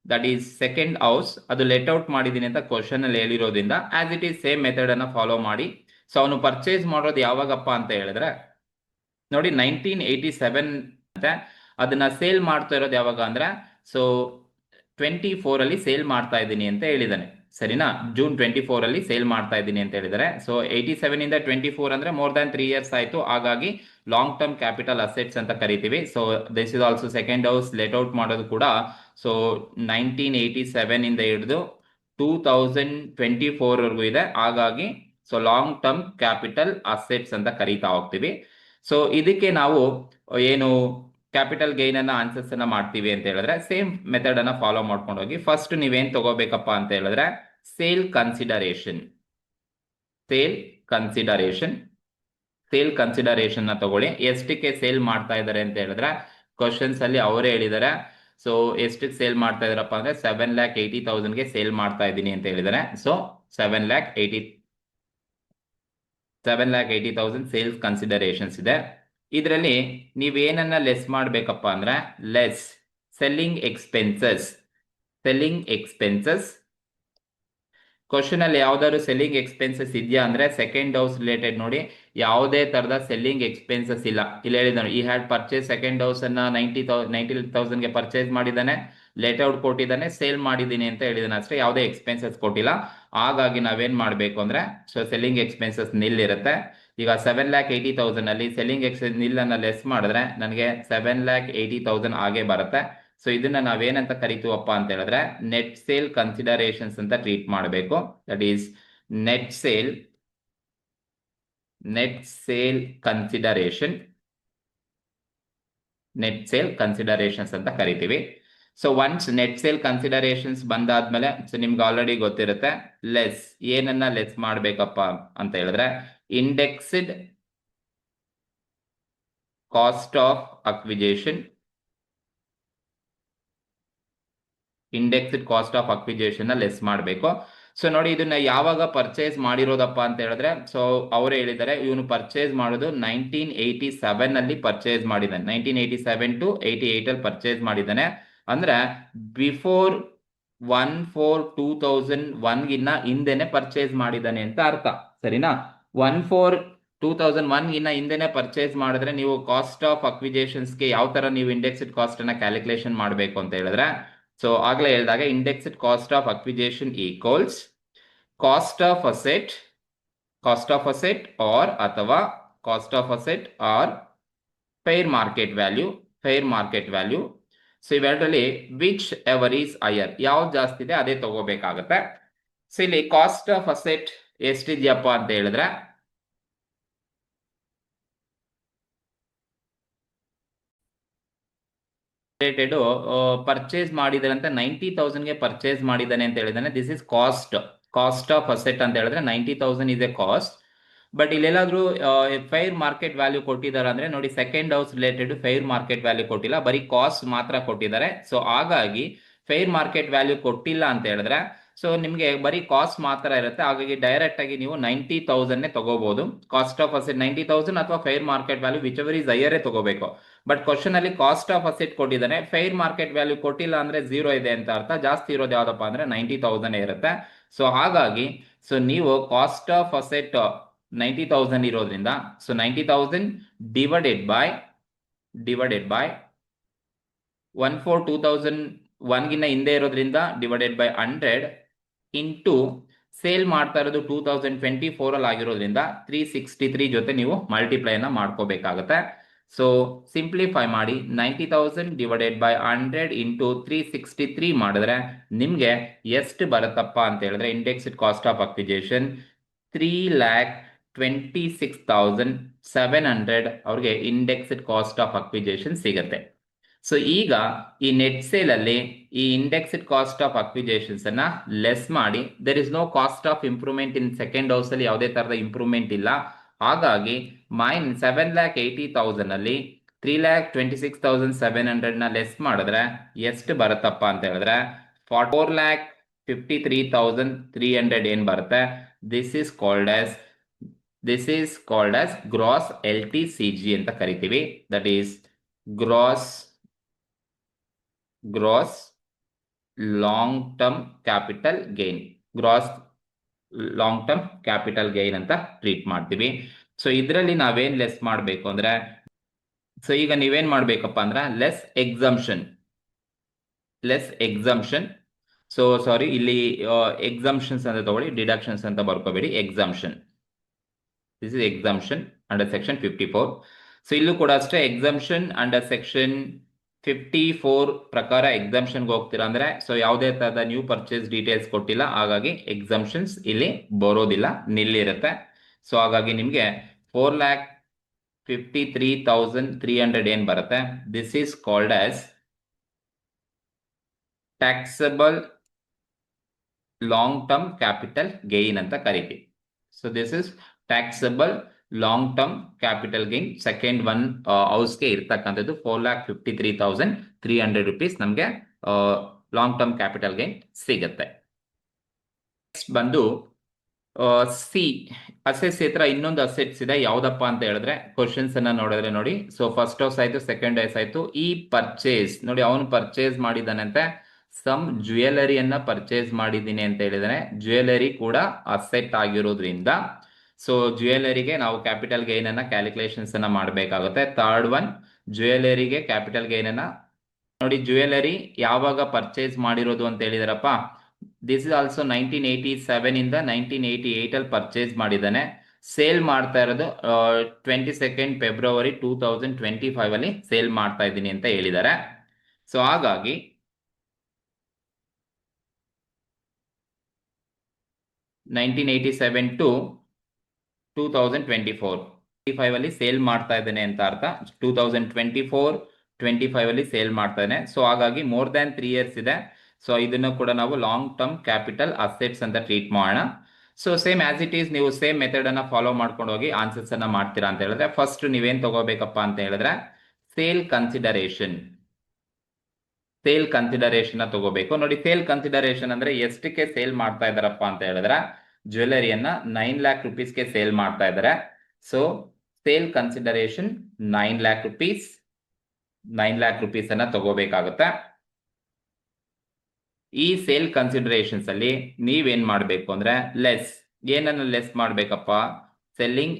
that is second house, ಅದು ಲೆಟ್ ಔಟ್ ಮಾಡಿದೀನಿ ಅಂತ ಕ್ವಶನ್ ಅಲ್ಲಿ ಹೇಳಿರೋದ್ರಿಂದ as it is same method ಅನ್ನ ಫಾಲೋ ಮಾಡಿ. ಸೊ ಅವನು ಪರ್ಚೇಸ್ ಮಾಡೋದು ಯಾವಾಗಪ್ಪ ಅಂತ ಹೇಳಿದ್ರೆ ನೋಡಿ 1987 ಅಂತೆ. ಅದನ್ನ ಸೇಲ್ ಮಾಡ್ತಾ ಇರೋದು ಯಾವಾಗ ಅಂದ್ರೆ ಸೊ 24 ಅಲ್ಲಿ ಸೇಲ್ ಮಾಡ್ತಾ ಇದ್ದೀನಿ ಅಂತ ಹೇಳಿದಾನೆ, ಸರಿನಾ? ಜೂನ್ 24 ಅಲ್ಲಿ ಸೇಲ್ ಮಾಡ್ತಾ ಇದ್ದೀನಿ ಅಂತ ಹೇಳಿದ್ದಾರೆ. ಸೊ 87 ಇಂದ 24 ಅಂದ್ರೆ ಮೋರ್ ದನ್ 3 ಇಯರ್ಸ್ ಆಯ್ತು. ಹಾಗಾಗಿ ಲಾಂಗ್ ಟರ್ಮ್ ಕ್ಯಾಪಿಟಲ್ ಅಸೆಟ್ಸ್ ಅಂತ ಕರಿತೀವಿ. So this is also second house let out ಮಾಡೋದು ಕೂಡ ಸೊ 1987 ಇಂದ ಹಿಡಿದು 2024 ವರೆಗೂ ಇದೆ. ಹಾಗಾಗಿ so long term capital assets ಅಂತ ಕರೀತಾ ಹೋಗ್ತೀವಿ. ಸೊ ಇದಕ್ಕೆ ನಾವು ಏನು ಕ್ಯಾಪಿಟಲ್ ಗೈನ್ ಅನ್ನ ಆನ್ಸರ್ಸ್ ಅನ್ನ ಮಾಡ್ತೀವಿ ಅಂತ ಹೇಳಿದ್ರೆ ಸೇಮ್ ಮೆಥಡ್ ಅನ್ನ ಫಾಲೋ ಮಾಡ್ಕೊಂಡು ಹೋಗಿ ಫಸ್ಟ್ ನೀವೇನ್ ತಗೋಬೇಕಪ್ಪ ಅಂತ ಹೇಳಿದ್ರೆ sale consideration. Sale consideration sale consideration ನ ತಗೊಳ್ಳಿ. ಎಷ್ಟಕ್ಕೆ ಸೇಲ್ ಮಾಡ್ತಾ ಇದ್ದಾರೆ ಅಂತ ಹೇಳಿದ್ರೆ ಕ್ವಶನ್ಸ್ ಅಲ್ಲಿ ಅವರೇ ಹೇಳಿದ್ದಾರೆ. ಸೊ ಎಷ್ಟಕ್ಕೆ ಸೇಲ್ ಮಾಡ್ತಾ ಇದಾರಪ್ಪ ಅಂದ್ರೆ 7,80,000ಗೆ ಸೇಲ್ ಮಾಡ್ತಾ ಇದ್ದೀನಿ ಅಂತ ಹೇಳಿದ್ದಾರೆ. ಸೊ 7,80,000 ಸೇಲ್ಸ್ ಕನ್ಸಿಡರೇಷನ್ಸ್ ಇದೆ. ಇದರಲ್ಲಿ ನೀವೇನನ್ನ ಲೆಸ್ ಮಾಡಬೇಕಪ್ಪ ಅಂದ್ರೆ less selling expenses. Selling expenses question ಅಲ್ಲಿ ಯಾವ್ದಾದ್ರು ಸೆಲ್ಲಿಂಗ್ ಎಕ್ಸ್ಪೆನ್ಸಸ್ ಇದೆಯಾ ಅಂದ್ರೆ ಸೆಕೆಂಡ್ ಹೌಸ್ ರಿಲೇಟೆಡ್ ನೋಡಿ ಯಾವುದೇ ತರದ ಸೆಲ್ಲಿಂಗ್ ಎಕ್ಸ್ಪೆನ್ಸಸ್ ಇಲ್ಲ. ಇಲ್ಲಿ ಹೇಳಿದಾನೆ he had purchase second house ಅನ್ನ 90,000ಗೆ ಪರ್ಚೇಸ್ ಮಾಡಿದ್ದಾನೆ, ಲೆಟ್ ಔಟ್ ಕೊಟ್ಟಿದ್ದಾನೆ, ಸೇಲ್ ಮಾಡಿದ್ದೀನಿ ಅಂತ ಹೇಳಿದಾನೆ ಅಷ್ಟೇ, ಯಾವುದೇ ಎಕ್ಸ್ಪೆನ್ಸಸ್ ಕೊಟ್ಟಿಲ್ಲ. ಹಾಗಾಗಿ ನಾವೇನ್ ಮಾಡ್ಬೇಕು ಅಂದ್ರೆ ಸೊ ಸೆಲ್ಲಿಂಗ್ ಎಕ್ಸ್ಪೆನ್ಸಸ್ ನಿಲ್ ಇರುತ್ತೆ. ಈಗ 7,80,000 ಅಲ್ಲಿ ಸೆಲ್ಲಿಂಗ್ ಎಕ್ಸ್ಪೆನ್ಸ್ ನಿಲ್ ಅನ್ನ ಲೆಸ್ ಮಾಡಿದ್ರೆ ನನಗೆ 7,80,000 ಆಗೇ ಬರುತ್ತೆ. ಸೊ ಇದನ್ನ ನಾವೇನಂತ ಕರಿತೀವಪ್ಪ ಅಂತ ಹೇಳಿದ್ರೆ ನೆಟ್ ಸೇಲ್ ಕನ್ಸಿಡರೇಷನ್ಸ್ ಅಂತ ಟ್ರೀಟ್ ಮಾಡಬೇಕು. That is net sale consideration, net sale considerations ಅಂತ ಕರಿತೀವಿ. So once net sale considerations ಬಂದಾದ್ಮೇಲೆ ಸೊ ನಿಮ್ಗೆ ಆಲ್ರೆಡಿ ಗೊತ್ತಿರುತ್ತೆ ಲೆಸ್ ಏನನ್ನ ಲೆಸ್ ಮಾಡ್ಬೇಕಪ್ಪ ಅಂತ ಹೇಳಿದ್ರೆ indexed cost of acquisition. Indexed cost of acquisition less ಮಾಡಬೇಕು. ಸೊ ನೋಡಿ ಇದನ್ನ ಯಾವಾಗ ಪರ್ಚೇಸ್ ಮಾಡಿರೋದಪ್ಪ ಅಂತ ಹೇಳಿದ್ರೆ ಸೊ ಅವರು ಹೇಳಿದ್ದಾರೆ ಇವನು ಪರ್ಚೇಸ್ ಮಾಡೋದು 1987 ಅಲ್ಲಿ ಪರ್ಚೇಸ್ ಮಾಡಿದ್ದಾನೆ. 1987 to 88 ಅಲ್ಲಿ ಪರ್ಚೇಸ್ ಮಾಡಿದ್ದಾನೆ. ಅಂದ್ರೆ ಬಿಫೋರ್ 1/4/2001 ಗಿನ್ನ ಹಿಂದೆನೆ ಪರ್ಚೇಸ್ ಮಾಡಿದ್ದಾನೆ ಅಂತ ಅರ್ಥ, ಸರಿನಾ? 1/4/2001 ಗಿನ್ನ ಹಿಂದೆನೆ ಪರ್ಚೇಸ್ ಮಾಡಿದ್ರೆ ನೀವು ಕಾಸ್ಟ್ ಆಫ್ ಅಕ್ವಿಜೇಷನ್ಸ್ಗೆ ಯಾವ ತರ ನೀವು ಇಂಡೆಕ್ಸ್ಡ್ ಕಾಸ್ಟ್ ಅನ್ನ ಕ್ಯಾಲ್ಕುಲೇಷನ್ ಮಾಡಬೇಕು ಅಂತ ಹೇಳಿದ್ರೆ ಸೊ ಆಗ್ಲೇ ಹೇಳಿದಾಗ indexed cost of acquisition equals cost of asset or ಅಥವಾ cost of asset or fair market value. So ಇವೆರಡರಲ್ಲಿ ವಿಚ್ ಎವರ್ ಈಸ್ ಹೈಯರ್, ಯಾವ್ದು ಜಾಸ್ತಿ ಇದೆ ಅದೇ ತಗೋಬೇಕಾಗತ್ತೆ. ಸೊ ಇಲ್ಲಿ ಕಾಸ್ಟ್ ಆಫ್ ಅಸೆಟ್ ಎಷ್ಟಿದ್ಯಪ್ಪ ಅಂತ ಹೇಳಿದ್ರೆ ರಿಲೇಟೆಡ್ ಪರ್ಚೇಸ್ ಮಾಡಿದಾರೆ ಅಂತ 90,000ಗೆ ಪರ್ಚೇಸ್ ಮಾಡಿದ್ದಾನೆ ಅಂತ ಹೇಳಿದಾನೆ. This is cost of asset ಅಂತ ಹೇಳಿದ್ರೆ 90,000 ಇಸ್ ಎ ಕಾಸ್ಟ್. ಬಟ್ ಇಲ್ಲೆಲ್ಲಾದ್ರೂ ಫೈರ್ ಮಾರ್ಕೆಟ್ ವ್ಯಾಲ್ಯೂ ಕೊಟ್ಟಿದ್ದಾರೆ ಅಂದ್ರೆ ನೋಡಿ second house related fair market value ಕೊಟ್ಟಿಲ್ಲ, ಬರೀ ಕಾಸ್ಟ್ ಮಾತ್ರ ಕೊಟ್ಟಿದ್ದಾರೆ. ಸೊ ಹಾಗಾಗಿ ಫೈರ್ ಮಾರ್ಕೆಟ್ ವ್ಯಾಲ್ಯೂ ಕೊಟ್ಟಿಲ್ಲ ಅಂತ ಹೇಳಿದ್ರೆ ಸೊ ನಿಮಗೆ ಬರೀ ಕಾಸ್ಟ್ ಮಾತ್ರ ಇರುತ್ತೆ. ಹಾಗಾಗಿ ಡೈರೆಕ್ಟ್ ಆಗಿ ನೀವು 90,000 ತಗೋಬಹುದು. ಕಾಸ್ಟ್ ಆಫ್ ಅಸೆಟ್ 90,000 ಅಥವಾ fire market value whichever is higher ತಗೋಬೇಕು. ಬಟ್ ಕ್ವಶನ್ ಅಲ್ಲಿ ಕಾಸ್ಟ್ ಆಫ್ ಅಸೆಟ್ ಕೊಟ್ಟಿದ್ದಾನೆ, ಫೈರ್ ಮಾರ್ಕೆಟ್ ವ್ಯಾಲ್ಯೂ ಕೊಟ್ಟಿಲ್ಲ ಅಂದ್ರೆ 0 ಇದೆ ಅಂತ ಅರ್ಥ. ಜಾಸ್ತಿ ಇರೋದು ಯಾವ್ದಪ್ಪ ಅಂದ್ರೆ 90,000 ಇರುತ್ತೆ. ಸೊ ಹಾಗಾಗಿ ಸೊ ನೀವು ಕಾಸ್ಟ್ ಆಫ್ ಅಸೆಟ್ 90,000 ಇರೋದ್ರಿಂದ ಸೊ 90,000 ಡಿವೈಡೆಡ್ ಬೈ 1/4/2001 ಗಿನ್ನ ಹಿಂದೆ ಇರೋದ್ರಿಂದ ಡಿವೈಡೆಡ್ ಬೈ 100 ಇಂಟು ಸೇಲ್ ಮಾಡ್ತಾ ಇರೋದು 2024 ಅಲ್ಲಿ ಆಗಿರೋದ್ರಿಂದ 363 ಜೊತೆ ನೀವು ಮಲ್ಟಿಪ್ಲೈನ ಮಾಡ್ಕೋಬೇಕಾಗತ್ತೆ. ಸೊ ಸಿಂಪ್ಲಿಫೈ ಮಾಡಿ 90,000 ಡಿವೈಡೆಡ್ ಬೈ 100 ಇಂಟು 363 ಮಾಡಿದ್ರೆ ನಿಮಗೆ ಎಷ್ಟು ಬರುತ್ತಪ್ಪ ಅಂತ ಹೇಳಿದ್ರೆ ಇಂಡೆಕ್ಸ್ಡ್ ಕಾಸ್ಟ್ ಆಫ್ ಅಕ್ವಿಜೇಷನ್ 3,26,700 ಅವ್ರಿಗೆ ಇಂಡೆಕ್ಸ್ಡ್ ಕಾಸ್ಟ್ ಆಫ್ ಅಕ್ವಿಜೇಷನ್ ಸಿಗುತ್ತೆ. ಸೊ ಈಗ ಈ ನೆಟ್ ಸೇಲ್ ಅಲ್ಲಿ ಈ ಇಂಡೆಕ್ಸ್ಡ್ ಕಾಸ್ಟ್ ಆಫ್ ಅಕ್ವಿಜೇಷನ್ಸ್ ಅನ್ನ ಲೆಸ್ ಮಾಡಿ, there is no cost of improvement in second house ಅಲ್ಲಿ ಯಾವುದೇ ತರದ ಇಂಪ್ರೂವ್ಮೆಂಟ್ ಇಲ್ಲ. ಹಾಗಾಗಿ -7,80,000 ಅಲ್ಲಿ 3,26,700 ನ ಲೆಸ್ ಮಾಡಿದ್ರೆ ಎಷ್ಟು ಬರುತ್ತಪ್ಪ ಅಂತ ಹೇಳಿದ್ರೆ 4,53,300 ಏನ್ ಬರುತ್ತೆ. This is called as gross LTCG ಅಂತ ಕರಿತೀವಿ. That is gross long term capital gain, gross long term capital gain ಅಂತ ಟ್ರೀಟ್ ಮಾಡ್ತೀವಿ. ಸೊ ಇದರಲ್ಲಿ ನಾವೇನ್ ಲೆಸ್ ಮಾಡಬೇಕು ಅಂದ್ರೆ, ಸೊ ಈಗ ನೀವೇನ್ ಮಾಡ್ಬೇಕಪ್ಪ ಅಂದ್ರೆ ಲೆಸ್ ಎಕ್ಸಂಪ್ಷನ್. ಸೊ ಸಾರಿ, ಇಲ್ಲಿ ಎಕ್ಸಂಪ್ಷನ್ಸ್ ಅಂತ ತಗೊಳ್ಳಿ, ಡಿಡಕ್ಷನ್ಸ್ ಅಂತ ಬರ್ಕೋಬೇಡಿ. Exemption, this is exemption under section 54. So ಇಲ್ಲೂ ಕೂಡ ಅಷ್ಟೇ ಎಕ್ಸಂಪ್ಷನ್ ಅಂಡರ್ ಸೆಕ್ಷನ್ 54 ಪ್ರಕಾರ ಎಕ್ಸಂಪ್ಷನ್ಗೆ ಹೋಗ್ತೀರಾ ಅಂದ್ರೆ, ಸೊ ಯಾವುದೇ ತರಹದ ನ್ಯೂ ಪರ್ಚೇಸ್ ಡೀಟೇಲ್ಸ್ ಕೊಟ್ಟಿಲ್ಲ, ಹಾಗಾಗಿ ಎಕ್ಸಂಪ್ಷನ್ಸ್ ಇಲ್ಲಿ ಬರೋದಿಲ್ಲ, ನಿಲ್ಲಿರುತ್ತೆ. ಸೊ ಹಾಗಾಗಿ ನಿಮಗೆ 4,53,300 ಏನ್ ಬರುತ್ತೆ. This is called as taxable long term capital gain ಅಂತ ಕರಿತೀವಿ. So this is taxable long term capital gain. Second one ಹೌಸ್ಗೆ ಇರ್ತಕ್ಕಂಥದ್ದು 4,53,300 rupees ನಮಗೆ ಲಾಂಗ್ ಟರ್ಮ್ ಕ್ಯಾಪಿಟಲ್ ಗೈನ್ ಸಿಗುತ್ತೆ. ನೆಕ್ಸ್ಟ್ ಬಂದು ಸಿ ಅಸೆಟ್ಸ್ ಹತ್ರ ಇನ್ನೊಂದು ಅಸೆಟ್ಸ್ ಇದೆ. ಯಾವ್ದಪ್ಪ ಅಂತ ಹೇಳಿದ್ರೆ ಕ್ವಶನ್ಸ್ ಅನ್ನ ನೋಡಿದ್ರೆ ನೋಡಿ. ಸೊ ಫಸ್ಟ್ ಹೌಸ್ ಆಯ್ತು, ಸೆಕೆಂಡ್ ಹೌಸ್ ಆಯ್ತು. ಈ ಪರ್ಚೇಸ್ ನೋಡಿ, ಅವನು ಪರ್ಚೇಸ್ ಮಾಡಿದಾನಂತೆ ಸಮ್ ಜ್ಯುವೆಲರಿಯನ್ನ ಪರ್ಚೇಸ್ ಮಾಡಿದ್ದೀನಿ ಅಂತ ಹೇಳಿದಾನೆ. ಜ್ಯುವೆಲರಿ ಕೂಡ ಅಸೆಟ್ ಆಗಿರೋದ್ರಿಂದ ಸೊ ಜ್ಯುವೆಲರಿಗೆ ನಾವು ಕ್ಯಾಪಿಟಲ್ ಗೈನ್ ಅನ್ನ ಕ್ಯಾಲ್ಕುಲೇಷನ್ಸ್ ಅನ್ನ ಮಾಡಬೇಕಾಗುತ್ತೆ. ಥರ್ಡ್ ಒನ್ ಜ್ಯುವೆಲರಿಗೆ ಕ್ಯಾಪಿಟಲ್ ಗೈನ್ ಅನ್ನ ನೋಡಿ. ಜ್ಯುವೆಲರಿ ಯಾವಾಗ ಪರ್ಚೇಸ್ ಮಾಡಿರೋದು ಅಂತ ಹೇಳಿದಾರಪ್ಪ, ದಿಸ್ ಇಸ್ ಆಲ್ಸೋ 1987 ಇಂದ 1988 ಅಲ್ಲಿ ಪರ್ಚೇಸ್ ಮಾಡಿದ್ದಾನೆ. ಸೇಲ್ ಮಾಡ್ತಾ ಇರೋದು 22 ಫೆಬ್ರವರಿ 2025 ಅಲ್ಲಿ ಸೇಲ್ ಮಾಡ್ತಾ ಇದ್ದೀನಿ ಅಂತ ಹೇಳಿದ್ದಾರೆ. ಸೊ ಹಾಗಾಗಿ (1987 to 2024) ಅಲ್ಲಿ ಸೇಲ್ ಮಾಡ್ತಾ ಇದ್ದೇನೆ ಅಂತ ಅರ್ಥ. 2024-25 ಅಲ್ಲಿ ಸೇಲ್ ಮಾಡ್ತಾ ಇದ್ದೇನೆ. ಸೊ ಹಾಗಾಗಿ ಮೋರ್ ದ್ಯಾನ್ 3 years ಇದೆ. ಸೊ ಇದನ್ನು ಕೂಡ ನಾವು ಲಾಂಗ್ ಟರ್ಮ್ ಕ್ಯಾಪಿಟಲ್ ಅಸೆಟ್ಸ್ ಅಂತ ಟ್ರೀಟ್ ಮಾಡೋಣ. So same as it is ನೀವು ಸೇಮ್ ಮೆಥಡ್ ಅನ್ನ ಫಾಲೋ ಮಾಡ್ಕೊಂಡು ಹೋಗಿ ಆನ್ಸರ್ಸ್ ಅನ್ನ ಮಾಡ್ತೀರಾ ಅಂತ ಹೇಳಿದ್ರೆ, ಫಸ್ಟ್ ನೀವೇನ್ ತಗೋಬೇಕಪ್ಪ ಅಂತ ಹೇಳಿದ್ರೆ ಸೇಲ್ ಕನ್ಸಿಡರೇಷನ್ ತಗೋಬೇಕು. ನೋಡಿ, ಸೇಲ್ ಕನ್ಸಿಡರೇಷನ್ ಅಂದ್ರೆ ಎಷ್ಟಕ್ಕೆ ಸೇಲ್ ಮಾಡ್ತಾ ಇದಾರಪ್ಪ ಅಂತ ಹೇಳಿದ್ರೆ ಜ್ಯುವೆಲರಿಯನ್ನ 9 lakh rupeesಗೆ ಸೇಲ್ ಮಾಡ್ತಾ ಇದ್ದಾರೆ. So sale consideration 9 lakh rupees ಅನ್ನ ತಗೋಬೇಕಾಗುತ್ತೆ. ಈ ಸೇಲ್ ಕನ್ಸಿಡರೇಷನ್ಸ್ ಅಲ್ಲಿ ನೀವೇನ್ ಮಾಡ್ಬೇಕು ಅಂದ್ರೆ ಏನನ್ನ ಲೆಸ್ ಮಾಡ್ಬೇಕಪ್ಪ, ಸೆಲ್ಲಿಂಗ್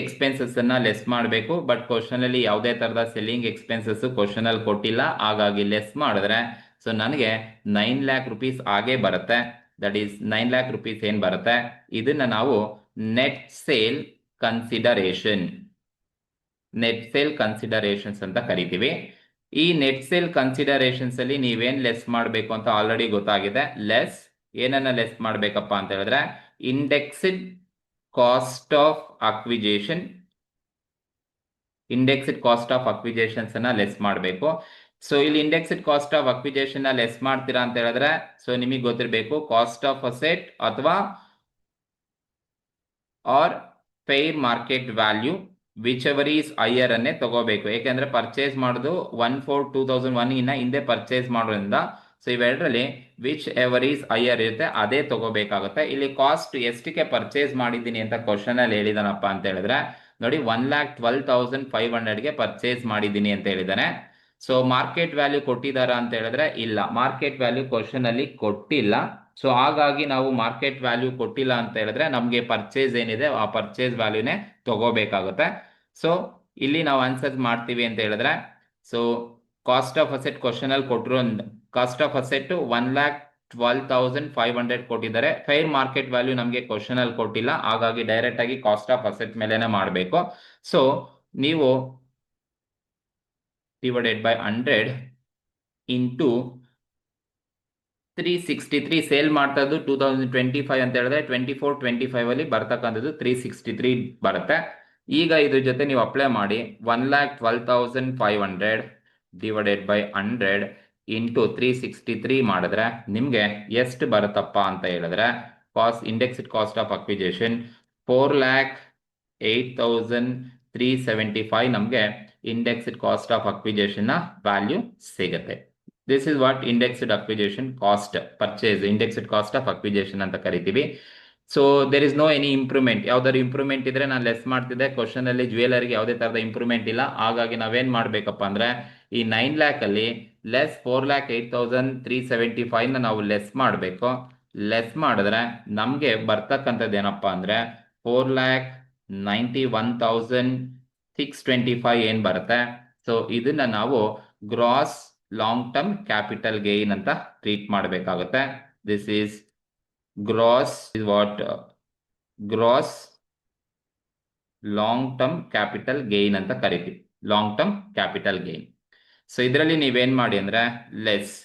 ಎಕ್ಸ್ಪೆನ್ಸಸ್ ಅನ್ನ ಲೆಸ್ ಮಾಡಬೇಕು. ಬಟ್ ಕ್ವಶನ್ ಅಲ್ಲಿ ಯಾವುದೇ ತರದ ಸೆಲ್ಲಿಂಗ್ ಎಕ್ಸ್ಪೆನ್ಸಸ್ ಕ್ವಶನ್ ಅಲ್ಲಿ ಕೊಟ್ಟಿಲ್ಲ, ಹಾಗಾಗಿ ಲೆಸ್ ಮಾಡಿದ್ರೆ ಸೊ ನನಗೆ 9 lakh rupees ಆಗೇ ಬರುತ್ತೆ. ದಟ್ ಈಸ್ 9 lakh rupees ಏನ್ ಬರುತ್ತೆ, ಇದನ್ನ ನಾವು ನೆಟ್ ಸೇಲ್ ಕನ್ಸಿಡರೇಷನ್ಸ್ ಅಂತ ಕರಿತೀವಿ. ಈ ನೆಟ್ ಸೇಲ್ ಕನ್ಸಿಡರೇಷನ್ಸ್ ಅಲ್ಲಿ ನೀವೇನ್ ಲೆಸ್ ಮಾಡಬೇಕು ಅಂತ ಆಲ್ರೆಡಿ ಗೊತ್ತಾಗಿದೆ. ಏನನ್ನ ಲೆಸ್ ಮಾಡ್ಬೇಕಪ್ಪ ಅಂತ ಹೇಳಿದ್ರೆ ಇಂಡೆಕ್ಸ್ಡ್ ಕಾಸ್ಟ್ ಆಫ್ ಅಕ್ವಿಜೇಷನ್ಸ್ ಅನ್ನ ಲೆಸ್ ಮಾಡಬೇಕು. ಸೊ ಇಲ್ಲಿ ಇಂಡೆಕ್ಸ್ಡ್ ಕಾಸ್ಟ್ ಆಫ್ ಅಕ್ವಿಜೇಷನ್ ನ ಲೆಸ್ ಮಾಡ್ತೀರಾ ಅಂತ ಹೇಳಿದ್ರೆ ಸೊ ನಿಮಗೆ ಗೊತ್ತಿರಬೇಕು ಕಾಸ್ಟ್ ಆಫ್ ಅಸೆಟ್ ಅಥವಾ or fair market value whichever is higher ಅನ್ನೇ ತಗೋಬೇಕು. ಯಾಕೆಂದ್ರೆ ಪರ್ಚೇಸ್ ಮಾಡೋದು 1/4/2001 ಇನ್ನ ಹಿಂದೆ ಪರ್ಚೇಸ್ ಮಾಡೋದ್ರಿಂದ ಸೊ ಇವೆರಡರಲ್ಲಿ ವಿಚ್ ಎವರ್ ಈಸ್ ಹೈಯರ್ ಇರುತ್ತೆ ಅದೇ ತಗೋಬೇಕಾಗುತ್ತೆ. ಇಲ್ಲಿ ಕಾಸ್ಟ್ ಎಷ್ಟಕ್ಕೆ ಪರ್ಚೇಸ್ ಮಾಡಿದ್ದೀನಿ ಅಂತ ಕ್ವಶನ್ ಅಲ್ಲಿ ಹೇಳಿದಾನಪ್ಪ ಅಂತ ಹೇಳಿದ್ರೆ ನೋಡಿ 1,12,500ಗೆ ಪರ್ಚೇಸ್ ಮಾಡಿದ್ದೀನಿ ಅಂತ ಹೇಳಿದಾನೆ. ಸೊ ಮಾರ್ಕೆಟ್ ವ್ಯಾಲ್ಯೂ ಕೊಟ್ಟಿದಾರ ಅಂತ ಹೇಳಿದ್ರೆ ಇಲ್ಲ, ಮಾರ್ಕೆಟ್ ವ್ಯಾಲ್ಯೂ ಕ್ವಶನ್ ಅಲ್ಲಿ ಕೊಟ್ಟಿಲ್ಲ. ಸೊ ಹಾಗಾಗಿ ನಾವು ಮಾರ್ಕೆಟ್ ವ್ಯಾಲ್ಯೂ ಕೊಟ್ಟಿಲ್ಲ ಅಂತ ಹೇಳಿದ್ರೆ ನಮ್ಗೆ ಪರ್ಚೇಸ್ ಏನಿದೆ ಆ ಪರ್ಚೇಸ್ ವ್ಯಾಲ್ಯೂನೇ ತಗೋಬೇಕಾಗುತ್ತೆ. ಸೊ ಇಲ್ಲಿ ನಾವು ಆನ್ಸರ್ ಮಾಡ್ತೀವಿ ಅಂತ ಹೇಳಿದ್ರೆ so cost of asset question ಅಲ್ಲಿ ಕೊಟ್ಟಿರೋ ಕಾಸ್ಟ್ ಆಫ್ ಅಸೆಟ್ 1,00,000 12,500 ಕೊಟ್ಟಿದ್ದಾರೆ. ಫೈರ್ ಮಾರ್ಕೆಟ್ ವ್ಯಾಲ್ಯೂ ನಮಗೆ ಕ್ವಶನ್ ಅಲ್ಲಿ ಕೊಟ್ಟಿಲ್ಲ, ಹಾಗಾಗಿ ಡೈರೆಕ್ಟ್ ಆಗಿ ಕಾಸ್ಟ್ ಆಫ್ ಅಸೆಟ್ ಮೇಲೆನೆ ಮಾಡಬೇಕು. ಸೊ ನೀವು ಡಿವೈಡೆಡ್ ಬೈ 100 ಇಂಟು 363 ಸೇಲ್ ಮಾಡ್ತಾ ಇದ್ದು 2025 ಅಂತ ಹೇಳಿದ್ರೆ 24-25 ಅಲ್ಲಿ ಬರ್ತಕ್ಕಂಥದ್ದು 363 ಬರುತ್ತೆ. ಈಗ ಇದ್ರ ಜೊತೆ ನೀವು ಅಪ್ಲೈ ಮಾಡಿ 1,12,500 ಡಿವೈಡೆಡ್ ಬೈ 100 ಇಂಟು 363 ಮಾಡಿದ್ರೆ ನಿಮ್ಗೆ ಎಷ್ಟು ಬರುತ್ತಪ್ಪ ಅಂತ ಹೇಳಿದ್ರೆ ಇಂಡೆಕ್ಸ್ಡ್ ಕಾಸ್ಟ್ ಆಫ್ ಅಕ್ವಿಜೇಷನ್ 4,08,375 ನಮ್ಗೆ ಇಂಡೆಕ್ಸ್ಡ್ ಕಾಸ್ಟ್ ಆಫ್ ಅಕ್ವಿಜೇಷನ್ ನ ವ್ಯಾಲ್ಯೂ ಸಿಗುತ್ತೆ. This is what indexed acquisition cost purchase, indexed cost of acquisition ಅಂತ ಕರಿತೀವಿ. So there is no any improvement. ಯಾವ್ದಾದ್ರು ಇಂಪ್ರೂವ್ಮೆಂಟ್ ಇದ್ರೆ ನಾನು ಲೆಸ್ ಮಾಡ್ತಿದ್ದೆ. ಕ್ವಶನ್ ಅಲ್ಲಿ ಜ್ಯುವೆಲರಿಗೆ ಯಾವುದೇ ತರದ ಇಂಪ್ರೂವ್ಮೆಂಟ್ ಇಲ್ಲ. ಹಾಗಾಗಿ ನಾವೇನ್ ಮಾಡ್ಬೇಕಪ್ಪ ಅಂದ್ರೆ ಈ 9 lakh ಅಲ್ಲಿ ಲೆಸ್ 4,08,375 ನ ನಾವು ಲೆಸ್ ಮಾಡಬೇಕು. ಲೆಸ್ ಮಾಡಿದ್ರೆ ನಮ್ಗೆ ಬರ್ತಕ್ಕಂಥದ್ದು ಏನಪ್ಪಾ ಅಂದ್ರೆ 4,91,625 ಏನ್ ಬರುತ್ತೆ. ಸೊ ಇದನ್ನ ನಾವು gross long term capital gain ಅಂತ ಟ್ರೀಟ್ ಮಾಡಬೇಕಾಗುತ್ತೆ. This is gross gross long term capital gain ಅಂತ ಕರಿತೀವಿ, long term capital gain. So ಇದರಲ್ಲಿ ನೀವೇನ್ ಮಾಡಿ ಅಂದ್ರೆ ಲೆಸ್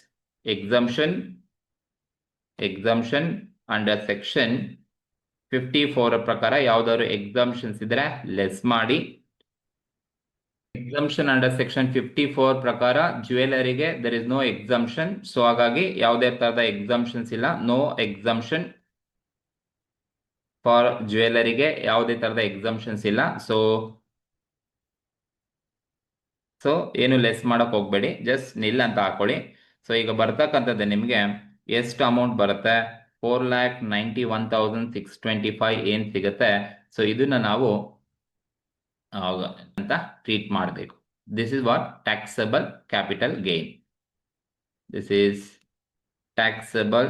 ಎಕ್ಸಂಪ್ಷನ್ ಅಂಡರ್ ಸೆಕ್ಷನ್ 54 ಪ್ರಕಾರ ಯಾವ್ದಾದ್ರು ಎಕ್ಸಂಪ್ಷನ್ಸ್ ಇದ್ರೆ ಲೆಸ್ ಮಾಡಿ. ಎಕ್ಸಂಪ್ಷನ್ ಅಂಡರ್ ಸೆಕ್ಷನ್ 54 ಪ್ರಕಾರ ಜ್ಯುವೆಲರಿಗೆ there is no exemption. So ಹಾಗಾಗಿ ಯಾವುದೇ ತರಹದ ಎಕ್ಸಂಪ್ಷನ್ಸ್ ಇಲ್ಲ. ನೋ ಎಕ್ಸಂಪ್ಷನ್ ಫಾರ್ ಜ್ಯುವೆಲರಿಗೆ ಯಾವುದೇ ತರಹದ ಎಕ್ಸಂಪ್ಷನ್ಸ್ ಇಲ್ಲ. ಸೊ ಏನು ಲೆಸ್ ಮಾಡಕ್ ಹೋಗ್ಬೇಡಿ, ಜಸ್ಟ್ ನಿಲ್ ಅಂತ ಹಾಕೊಳ್ಳಿ. ಸೊ ಈಗ ಬರ್ತಕ್ಕಂಥದ್ದು ನಿಮ್ಗೆ ಎಷ್ಟು ಅಮೌಂಟ್ ಬರುತ್ತೆ 4,91,625 ಏನ್ ಸಿಗುತ್ತೆ. ಸೊ ಇದನ್ನ ನಾವು ಅಂತ ಟ್ರೀಟ್ ಮಾಡಬೇಕು. This is what taxable capital gain. This is taxable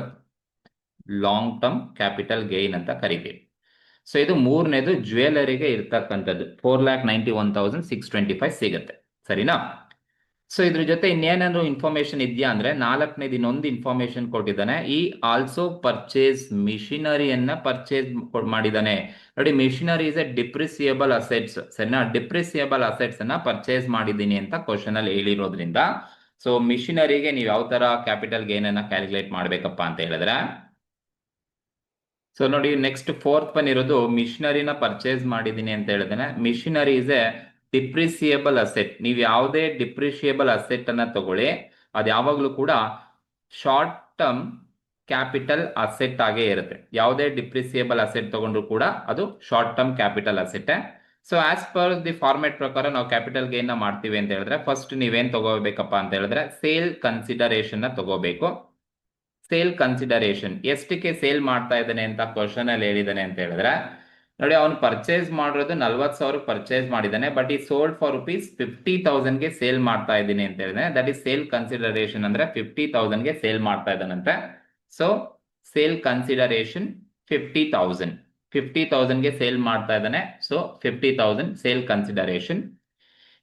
long term capital gain ಅಂತ ಕರಿತೀವಿ. ಸೊ ಇದು ಮೂರನೇದು ಜ್ಯುವೆಲರಿಗೆ ಇರ್ತಕ್ಕಂಥದ್ದು 4,91,625 ಸಿಗುತ್ತೆ. ಸರಿನಾ? ಸೊ ಇದ್ರ ಜೊತೆ ಇನ್ನೇನಾದ್ರು ಇನ್ಫಾರ್ಮೇಶನ್ ಇದೆಯಾ ಅಂದ್ರೆ 4ನೇದು ಇನ್ನೊಂದು ಇನ್ಫಾರ್ಮೇಶನ್ ಕೊಟ್ಟಿದ್ದಾನೆ. ಈ ಆಲ್ಸೋ ಪರ್ಚೇಸ್ ಮಿಷಿನರಿಯನ್ನ ಪರ್ಚೇಸ್ ಮಾಡಿದ್ದಾನೆ. ನೋಡಿ, machinery is a depreciable assets. ಸರಿನಾ? ಡಿಪ್ರಿಸಿಯಬಲ್ ಅಸೆಟ್ಸ್ ಅನ್ನ ಪರ್ಚೇಸ್ ಮಾಡಿದ್ದೀನಿ ಅಂತ ಕ್ವಶನ್ ಅಲ್ಲಿ ಹೇಳಿರೋದ್ರಿಂದ ಸೊ ಮಿಷಿನರಿಗೆ ನೀವು ಯಾವ ತರ ಕ್ಯಾಪಿಟಲ್ ಗೇನ್ ಅನ್ನ ಕ್ಯಾಲ್ಕುಲೇಟ್ ಮಾಡ್ಬೇಕಪ್ಪ ಅಂತ ಹೇಳಿದ್ರೆ, ಸೊ ನೋಡಿ ನೆಕ್ಸ್ಟ್ 4th ಬಂದಿರೋದು ಮಿಷಿನರಿನ ಪರ್ಚೇಸ್ ಮಾಡಿದ್ದೀನಿ ಅಂತ ಹೇಳಿದ್ರೆ machinery is A depreciable asset. ನೀವು ಯಾವುದೇ ಡಿಪ್ರಿಸಿಯೇಬಲ್ ಅಸೆಟ್ ಅನ್ನ ತಗೊಳ್ಳಿ, ಅದು ಯಾವಾಗಲೂ ಕೂಡ ಶಾರ್ಟ್ ಟರ್ಮ್ ಕ್ಯಾಪಿಟಲ್ ಅಸೆಟ್ ಆಗೇ ಇರುತ್ತೆ. ಯಾವುದೇ ಡಿಪ್ರಿಸಿಯೇಬಲ್ ಅಸೆಟ್ ತಗೊಂಡ್ರು ಕೂಡ ಅದು short term capital asset. So as per the format ಪ್ರಕಾರ ನಾವು ಕ್ಯಾಪಿಟಲ್ ಗೇನ್ ನ ಮಾಡ್ತೀವಿ ಅಂತ ಹೇಳಿದ್ರೆ ಫಸ್ಟ್ ನೀವೇನ್ ತಗೋಬೇಕಪ್ಪ ಅಂತ ಹೇಳಿದ್ರೆ ಸೇಲ್ ಕನ್ಸಿಡರೇಷನ್ ನ ತಗೋಬೇಕು. ಸೇಲ್ ಕನ್ಸಿಡರೇಷನ್ ಎಷ್ಟಕ್ಕೆ ಸೇಲ್ ಮಾಡ್ತಾ ಇದ್ದಾನೆ ಅಂತ ಕ್ವಶನ್ ಅಲ್ಲಿ ಹೇಳಿದಾನೆ ಅಂತ ಹೇಳಿದ್ರೆ, ನೋಡಿ ಅವನು ಪರ್ಚೇಸ್ ಮಾಡಿರೋದು 40,000 ಪರ್ಚೇಸ್ ಮಾಡಿದ್ದಾನೆ, ಬಟ್ ಈ ಸೋಲ್ಡ್ ಫಾರ್ ₹50,000ಗೆ ಸೇಲ್ ಮಾಡ್ತಾ ಇದ್ದೀನಿ ಅಂತ ಹೇಳಿದ್ರೆ ದಟ್ ಈಸ್ ಸೇಲ್ ಕನ್ಸಿಡರೇಷನ್ ಅಂದ್ರೆ 50,000ಗೆ ಸೇಲ್ ಮಾಡ್ತಾ ಇದ್ದಾನಂತೆ. ಸೊ ಸೇಲ್ ಕನ್ಸಿಡರೇಷನ್ 50,000ಗೆ ಸೇಲ್ ಮಾಡ್ತಾ ಇದ್ದಾನೆ. So 50,000 sale consideration.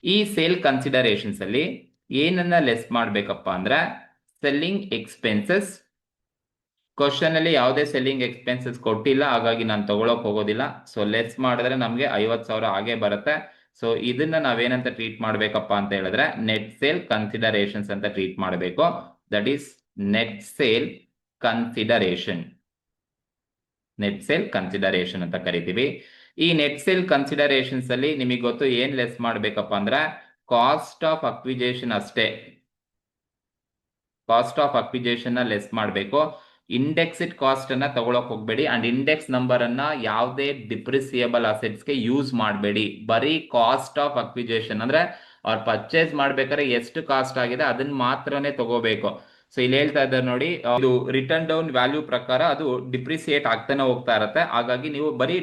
ಈ ಸೇಲ್ ಕನ್ಸಿಡರೇಷನ್ಸ್ ಅಲ್ಲಿ ಏನನ್ನ ಲೆಸ್ ಮಾಡ್ಬೇಕಪ್ಪ ಅಂದ್ರೆ ಸೆಲ್ಲಿಂಗ್ ಎಕ್ಸ್ಪೆನ್ಸಸ್. ಕ್ವಶನ್ ಅಲ್ಲಿ ಯಾವುದೇ ಸೆಲ್ಲಿಂಗ್ ಎಕ್ಸ್ಪೆನ್ಸಸ್ ಕೊಟ್ಟಿಲ್ಲ, ಹಾಗಾಗಿ ನಾನು ತಗೊಳಕ್ ಹೋಗೋದಿಲ್ಲ. ಸೊ ಲೆಸ್ ಮಾಡಿದ್ರೆ ನಮ್ಗೆ 50,000 ಹಾಗೆ ಬರುತ್ತೆ. ಸೊ ಇದನ್ನ ನಾವೇನಂತ ಟ್ರೀಟ್ ಮಾಡ್ಬೇಕಪ್ಪ ಅಂತ ಹೇಳಿದ್ರೆ ನೆಟ್ ಸೇಲ್ ಕನ್ಸಿಡರೇಷನ್ಸ್ ಅಂತ ಟ್ರೀಟ್ ಮಾಡಬೇಕು. That is net sale consideration. Net sale consideration ಅಂತ ಕರಿತೀವಿ. ಈ ನೆಟ್ ಸೇಲ್ ಕನ್ಸಿಡರೇಷನ್ಸ್ ಅಲ್ಲಿ ನಿಮಗೆ ಗೊತ್ತು ಏನ್ ಲೆಸ್ ಮಾಡ್ಬೇಕಪ್ಪ ಅಂದ್ರೆ ಕಾಸ್ಟ್ ಆಫ್ ಅಕ್ವಿಜೇಷನ್ ಅಷ್ಟೇ. ಕಾಸ್ಟ್ ಆಫ್ ಅಕ್ವಿಜೇಷನ್ ನ ಲೆಸ್ ಮಾಡಬೇಕು. ಇಂಡೆಕ್ಸ್ಡ್ ಕಾಸ್ಟ್ ಅನ್ನ ತಗೊಳಕ್ ಹೋಗ್ಬೇಡಿ ಅಂಡ್ ಇಂಡೆಕ್ಸ್ ನಂಬರ್ ಅನ್ನ ಯಾವುದೇ ಡಿಪ್ರಿಸಿಯಬಲ್ ಅಸೆಟ್ಸ್ ಗೆ ಯೂಸ್ ಮಾಡಬೇಡಿ. ಬರೀ ಕಾಸ್ಟ್ ಆಫ್ ಅಕ್ವಿಜೇಷನ್ ಅಂದ್ರೆ ಅವ್ರು ಪರ್ಚೇಸ್ ಮಾಡ್ಬೇಕಾದ್ರೆ ಎಷ್ಟು ಕಾಸ್ಟ್ ಆಗಿದೆ ಅದನ್ನ ಮಾತ್ರನೇ ತಗೋಬೇಕು. ಸೊ ಇಲ್ಲಿ ಹೇಳ್ತಾ ಇದ್ದಾರೆ ನೋಡಿ, ಇದು ರಿಟರ್ನ್ ಡೌನ್ ವ್ಯಾಲ್ಯೂ ಪ್ರಕಾರ ಅದು ಡಿಪ್ರಿಸಿಯೇಟ್ ಆಗ್ತಾನೆ ಹೋಗ್ತಾ ಇರುತ್ತೆ. ಹಾಗಾಗಿ ನೀವು ಬರೀ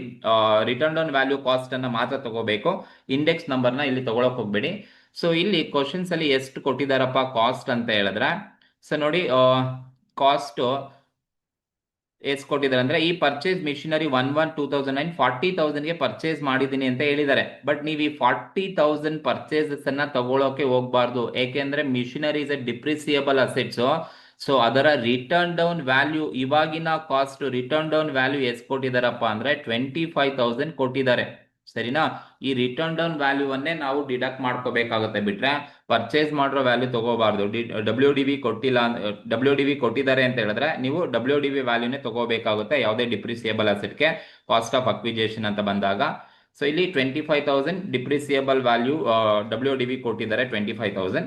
ರಿಟರ್ನ್ ಡೌನ್ ವ್ಯಾಲ್ಯೂ ಕಾಸ್ಟ್ ಅನ್ನ ಮಾತ್ರ ತಗೋಬೇಕು, ಇಂಡೆಕ್ಸ್ ನಂಬರ್ ನ ಇಲ್ಲಿ ತಗೊಳಕ್ ಹೋಗ್ಬೇಡಿ. ಸೊ ಇಲ್ಲಿ ಕ್ವಶನ್ಸ್ ಅಲ್ಲಿ ಎಷ್ಟು ಕೊಟ್ಟಿದಾರಪ್ಪ ಕಾಸ್ಟ್ ಅಂತ ಹೇಳಿದ್ರೆ, ಸೊ ನೋಡಿ ಕಾಸ್ಟ್ ಎಷ್ಟು ಕೊಟ್ಟಿದ್ದಾರೆ ಅಂದ್ರೆ ಈ ಪರ್ಚೇಸ್ ಮಿಷಿನರಿ 1/1/2009 40,000ಗೆ ಪರ್ಚೇಸ್ ಮಾಡಿದ್ದೀನಿ ಅಂತ ಹೇಳಿದ್ದಾರೆ. ಬಟ್ ನೀವು ಈ 40,000 ಪರ್ಚೇಸಸ್ ಅನ್ನ ತಗೊಳಕ್ಕೆ ಹೋಗ್ಬಾರ್ದು. ಏಕೆಂದ್ರೆ machinery is a depreciable assets. So ಅದರ ರಿಟರ್ನ್ ಡೌನ್ ವ್ಯಾಲ್ಯೂ, ಇವಾಗಿನ ಕಾಸ್ಟ್ ರಿಟರ್ನ್ ಡೌನ್ ವ್ಯಾಲ್ಯೂ ಎಷ್ಟು ಕೊಟ್ಟಿದಾರಪ್ಪ ಅಂದ್ರೆ 25,000 ಕೊಟ್ಟಿದ್ದಾರೆ. ಸರಿನಾ? ಈ ರಿಟರ್ನ್ ಡೌನ್ ವ್ಯಾಲ್ಯೂ ಅನ್ನೇ ನಾವು ಡಿಡಕ್ಟ್ ಮಾಡ್ಕೋಬೇಕಾಗುತ್ತೆ, ಬಿಟ್ರೆ ಪರ್ಚೇಸ್ ಮಾಡಿರೋ ವ್ಯಾಲ್ಯೂ ತಗೋಬಾರ್ದು. WDV ಕೊಟ್ಟಿಲ್ಲ, WDV ಕೊಟ್ಟಿದ್ದಾರೆ ಅಂತ ಹೇಳಿದ್ರೆ ನೀವು WDV ವ್ಯಾಲ್ಯೂನೇ ತಗೋಬೇಕಾಗುತ್ತೆ ಯಾವುದೇ ಡಿಪ್ರಿಸಿಯೇಬಲ್ ಅಸೆಟ್ಗೆ ಕಾಸ್ಟ್ ಆಫ್ ಅಕ್ವಿಜೇಷನ್ ಅಂತ ಬಂದಾಗ. ಸೊ ಇಲ್ಲಿ 25,000 ಡಿಪ್ರಿಸಿಯೇಬಲ್ ವ್ಯಾಲ್ಯೂ WDV ಕೊಟ್ಟಿದ್ದಾರೆ 25,000.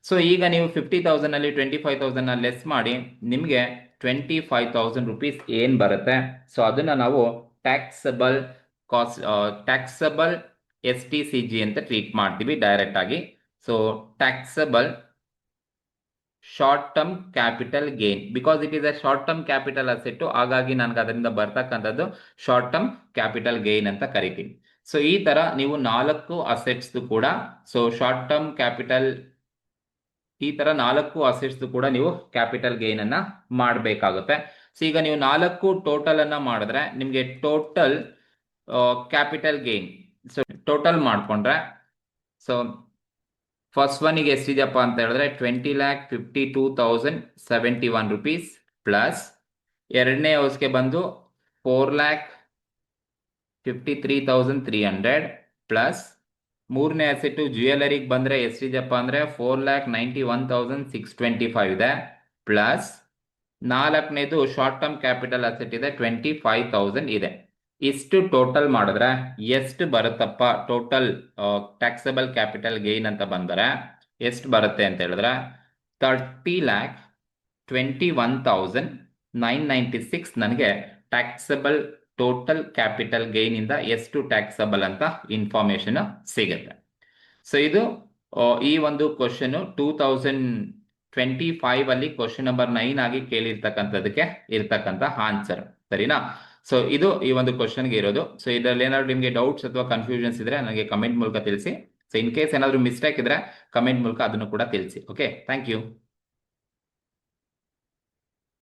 ಸೊ ಈಗ ನೀವು 50,000 ಅಲ್ಲಿ 25,000 ಲೆಸ್ ಮಾಡಿ ನಿಮಗೆ 25,000 ರುಪೀಸ್ ಏನ್ ಬರುತ್ತೆ, ಸೊ ಅದನ್ನ ನಾವು ಟ್ಯಾಕ್ಸಬಲ್ ಟ್ಯಾಕ್ಸಬಲ್ STCG ಅಂತ ಟ್ರೀಟ್ ಮಾಡ್ತೀವಿ ಡೈರೆಕ್ಟ್ ಆಗಿ. So taxable short term capital gain, because it is a short term capital asset, ಹಾಗಾಗಿ ನನಗೆ ಅದರಿಂದ ಬರ್ತಕ್ಕಂಥದ್ದು ಶಾರ್ಟ್ ಟರ್ಮ್ ಕ್ಯಾಪಿಟಲ್ ಗೇನ್ ಅಂತ ಕರಿತೀನಿ. ಸೊ ಈ ತರ ನೀವು 4 ಅಸೆಟ್ಸ್ ಕೂಡ, ಸೊ ಶಾರ್ಟ್ ಟರ್ಮ್ ಕ್ಯಾಪಿಟಲ್, ಈ ತರ 4 ಅಸೆಟ್ಸ್ ಕೂಡ ನೀವು ಕ್ಯಾಪಿಟಲ್ ಗೇನ್ ಅನ್ನ ಮಾಡಬೇಕಾಗುತ್ತೆ. ಸೊ ಈಗ ನೀವು 4 ಟೋಟಲ್ ಅನ್ನ ಮಾಡಿದ್ರೆ ನಿಮ್ಗೆ total capital gain, so total ಮಾಡ್ಕೊಂಡ್ರೆ, ಸೊ ಫಸ್ಟ್ ಒನ್ಗೆ ಎಷ್ಟಿದೆಯಪ್ಪ ಅಂತ ಹೇಳಿದ್ರೆ 20,52,071 rupees ಪ್ಲಸ್ ಎರಡನೇ ಹೌಸ್ಗೆ ಬಂದು 4,53,300 ಪ್ಲಸ್ ಮೂರನೇ ಅಸೆಟ್ ಜ್ಯುವೆಲರಿಗೆ ಬಂದ್ರೆ ಎಷ್ಟಿದೆಯಪ್ಪ ಅಂದ್ರೆ 4,91,625 ಇದೆ, ಪ್ಲಸ್ ನಾಲ್ಕನೇದು ಶಾರ್ಟ್ ಟರ್ಮ್ ಕ್ಯಾಪಿಟಲ್ ಅಸೆಟ್ ಇದೆ 25,000 ಇದೆ. ಇಷ್ಟು ಟೋಟಲ್ ಮಾಡಿದ್ರೆ ಎಷ್ಟು ಬರುತ್ತಪ್ಪ ಟೋಟಲ್ ಟ್ಯಾಕ್ಸಬಲ್ ಕ್ಯಾಪಿಟಲ್ ಗೇನ್ ಅಂತ ಬಂದರೆ ಎಷ್ಟು ಬರುತ್ತೆ ಅಂತ ಹೇಳಿದ್ರೆ 30,21,996 ನನಗೆ ಟ್ಯಾಕ್ಸಬಲ್ ಟೋಟಲ್ ಕ್ಯಾಪಿಟಲ್ ಗೇನ್ ಇಂದ ಎಷ್ಟು ಟ್ಯಾಕ್ಸಬಲ್ ಅಂತ ಇನ್ಫಾರ್ಮೇಶನ್ ಸಿಗುತ್ತೆ. ಸೊ ಇದು ಈ ಒಂದು ಕ್ವಶನ್ 2025 ಅಲ್ಲಿ ಕ್ವಶನ್ ನಂಬರ್ 9 ಆಗಿ ಕೇಳಿರ್ತಕ್ಕಂಥದಕ್ಕೆ ಇರ್ತಕ್ಕಂಥ ಆನ್ಸರ್. ಸರಿನಾ? ಸೊ ಇದು ಈ ಒಂದು ಕ್ವಶನ್ಗೆ ಇರೋದು. ಸೊ ಇದರಲ್ಲಿ ಏನಾದ್ರು ನಿಮಗೆ ಡೌಟ್ಸ್ ಅಥವಾ ಕನ್ಫ್ಯೂಷನ್ಸ್ ಇದ್ರೆ ನನಗೆ ಕಮೆಂಟ್ ಮೂಲಕ ತಿಳಿಸಿ. ಸೊ ಇನ್ ಕೇಸ್ ಏನಾದ್ರು ಮಿಸ್ಟೇಕ್ ಇದ್ರೆ ಕಮೆಂಟ್ ಮೂಲಕ ಅದನ್ನು ಕೂಡ ತಿಳಿಸಿ. Okay, thank you.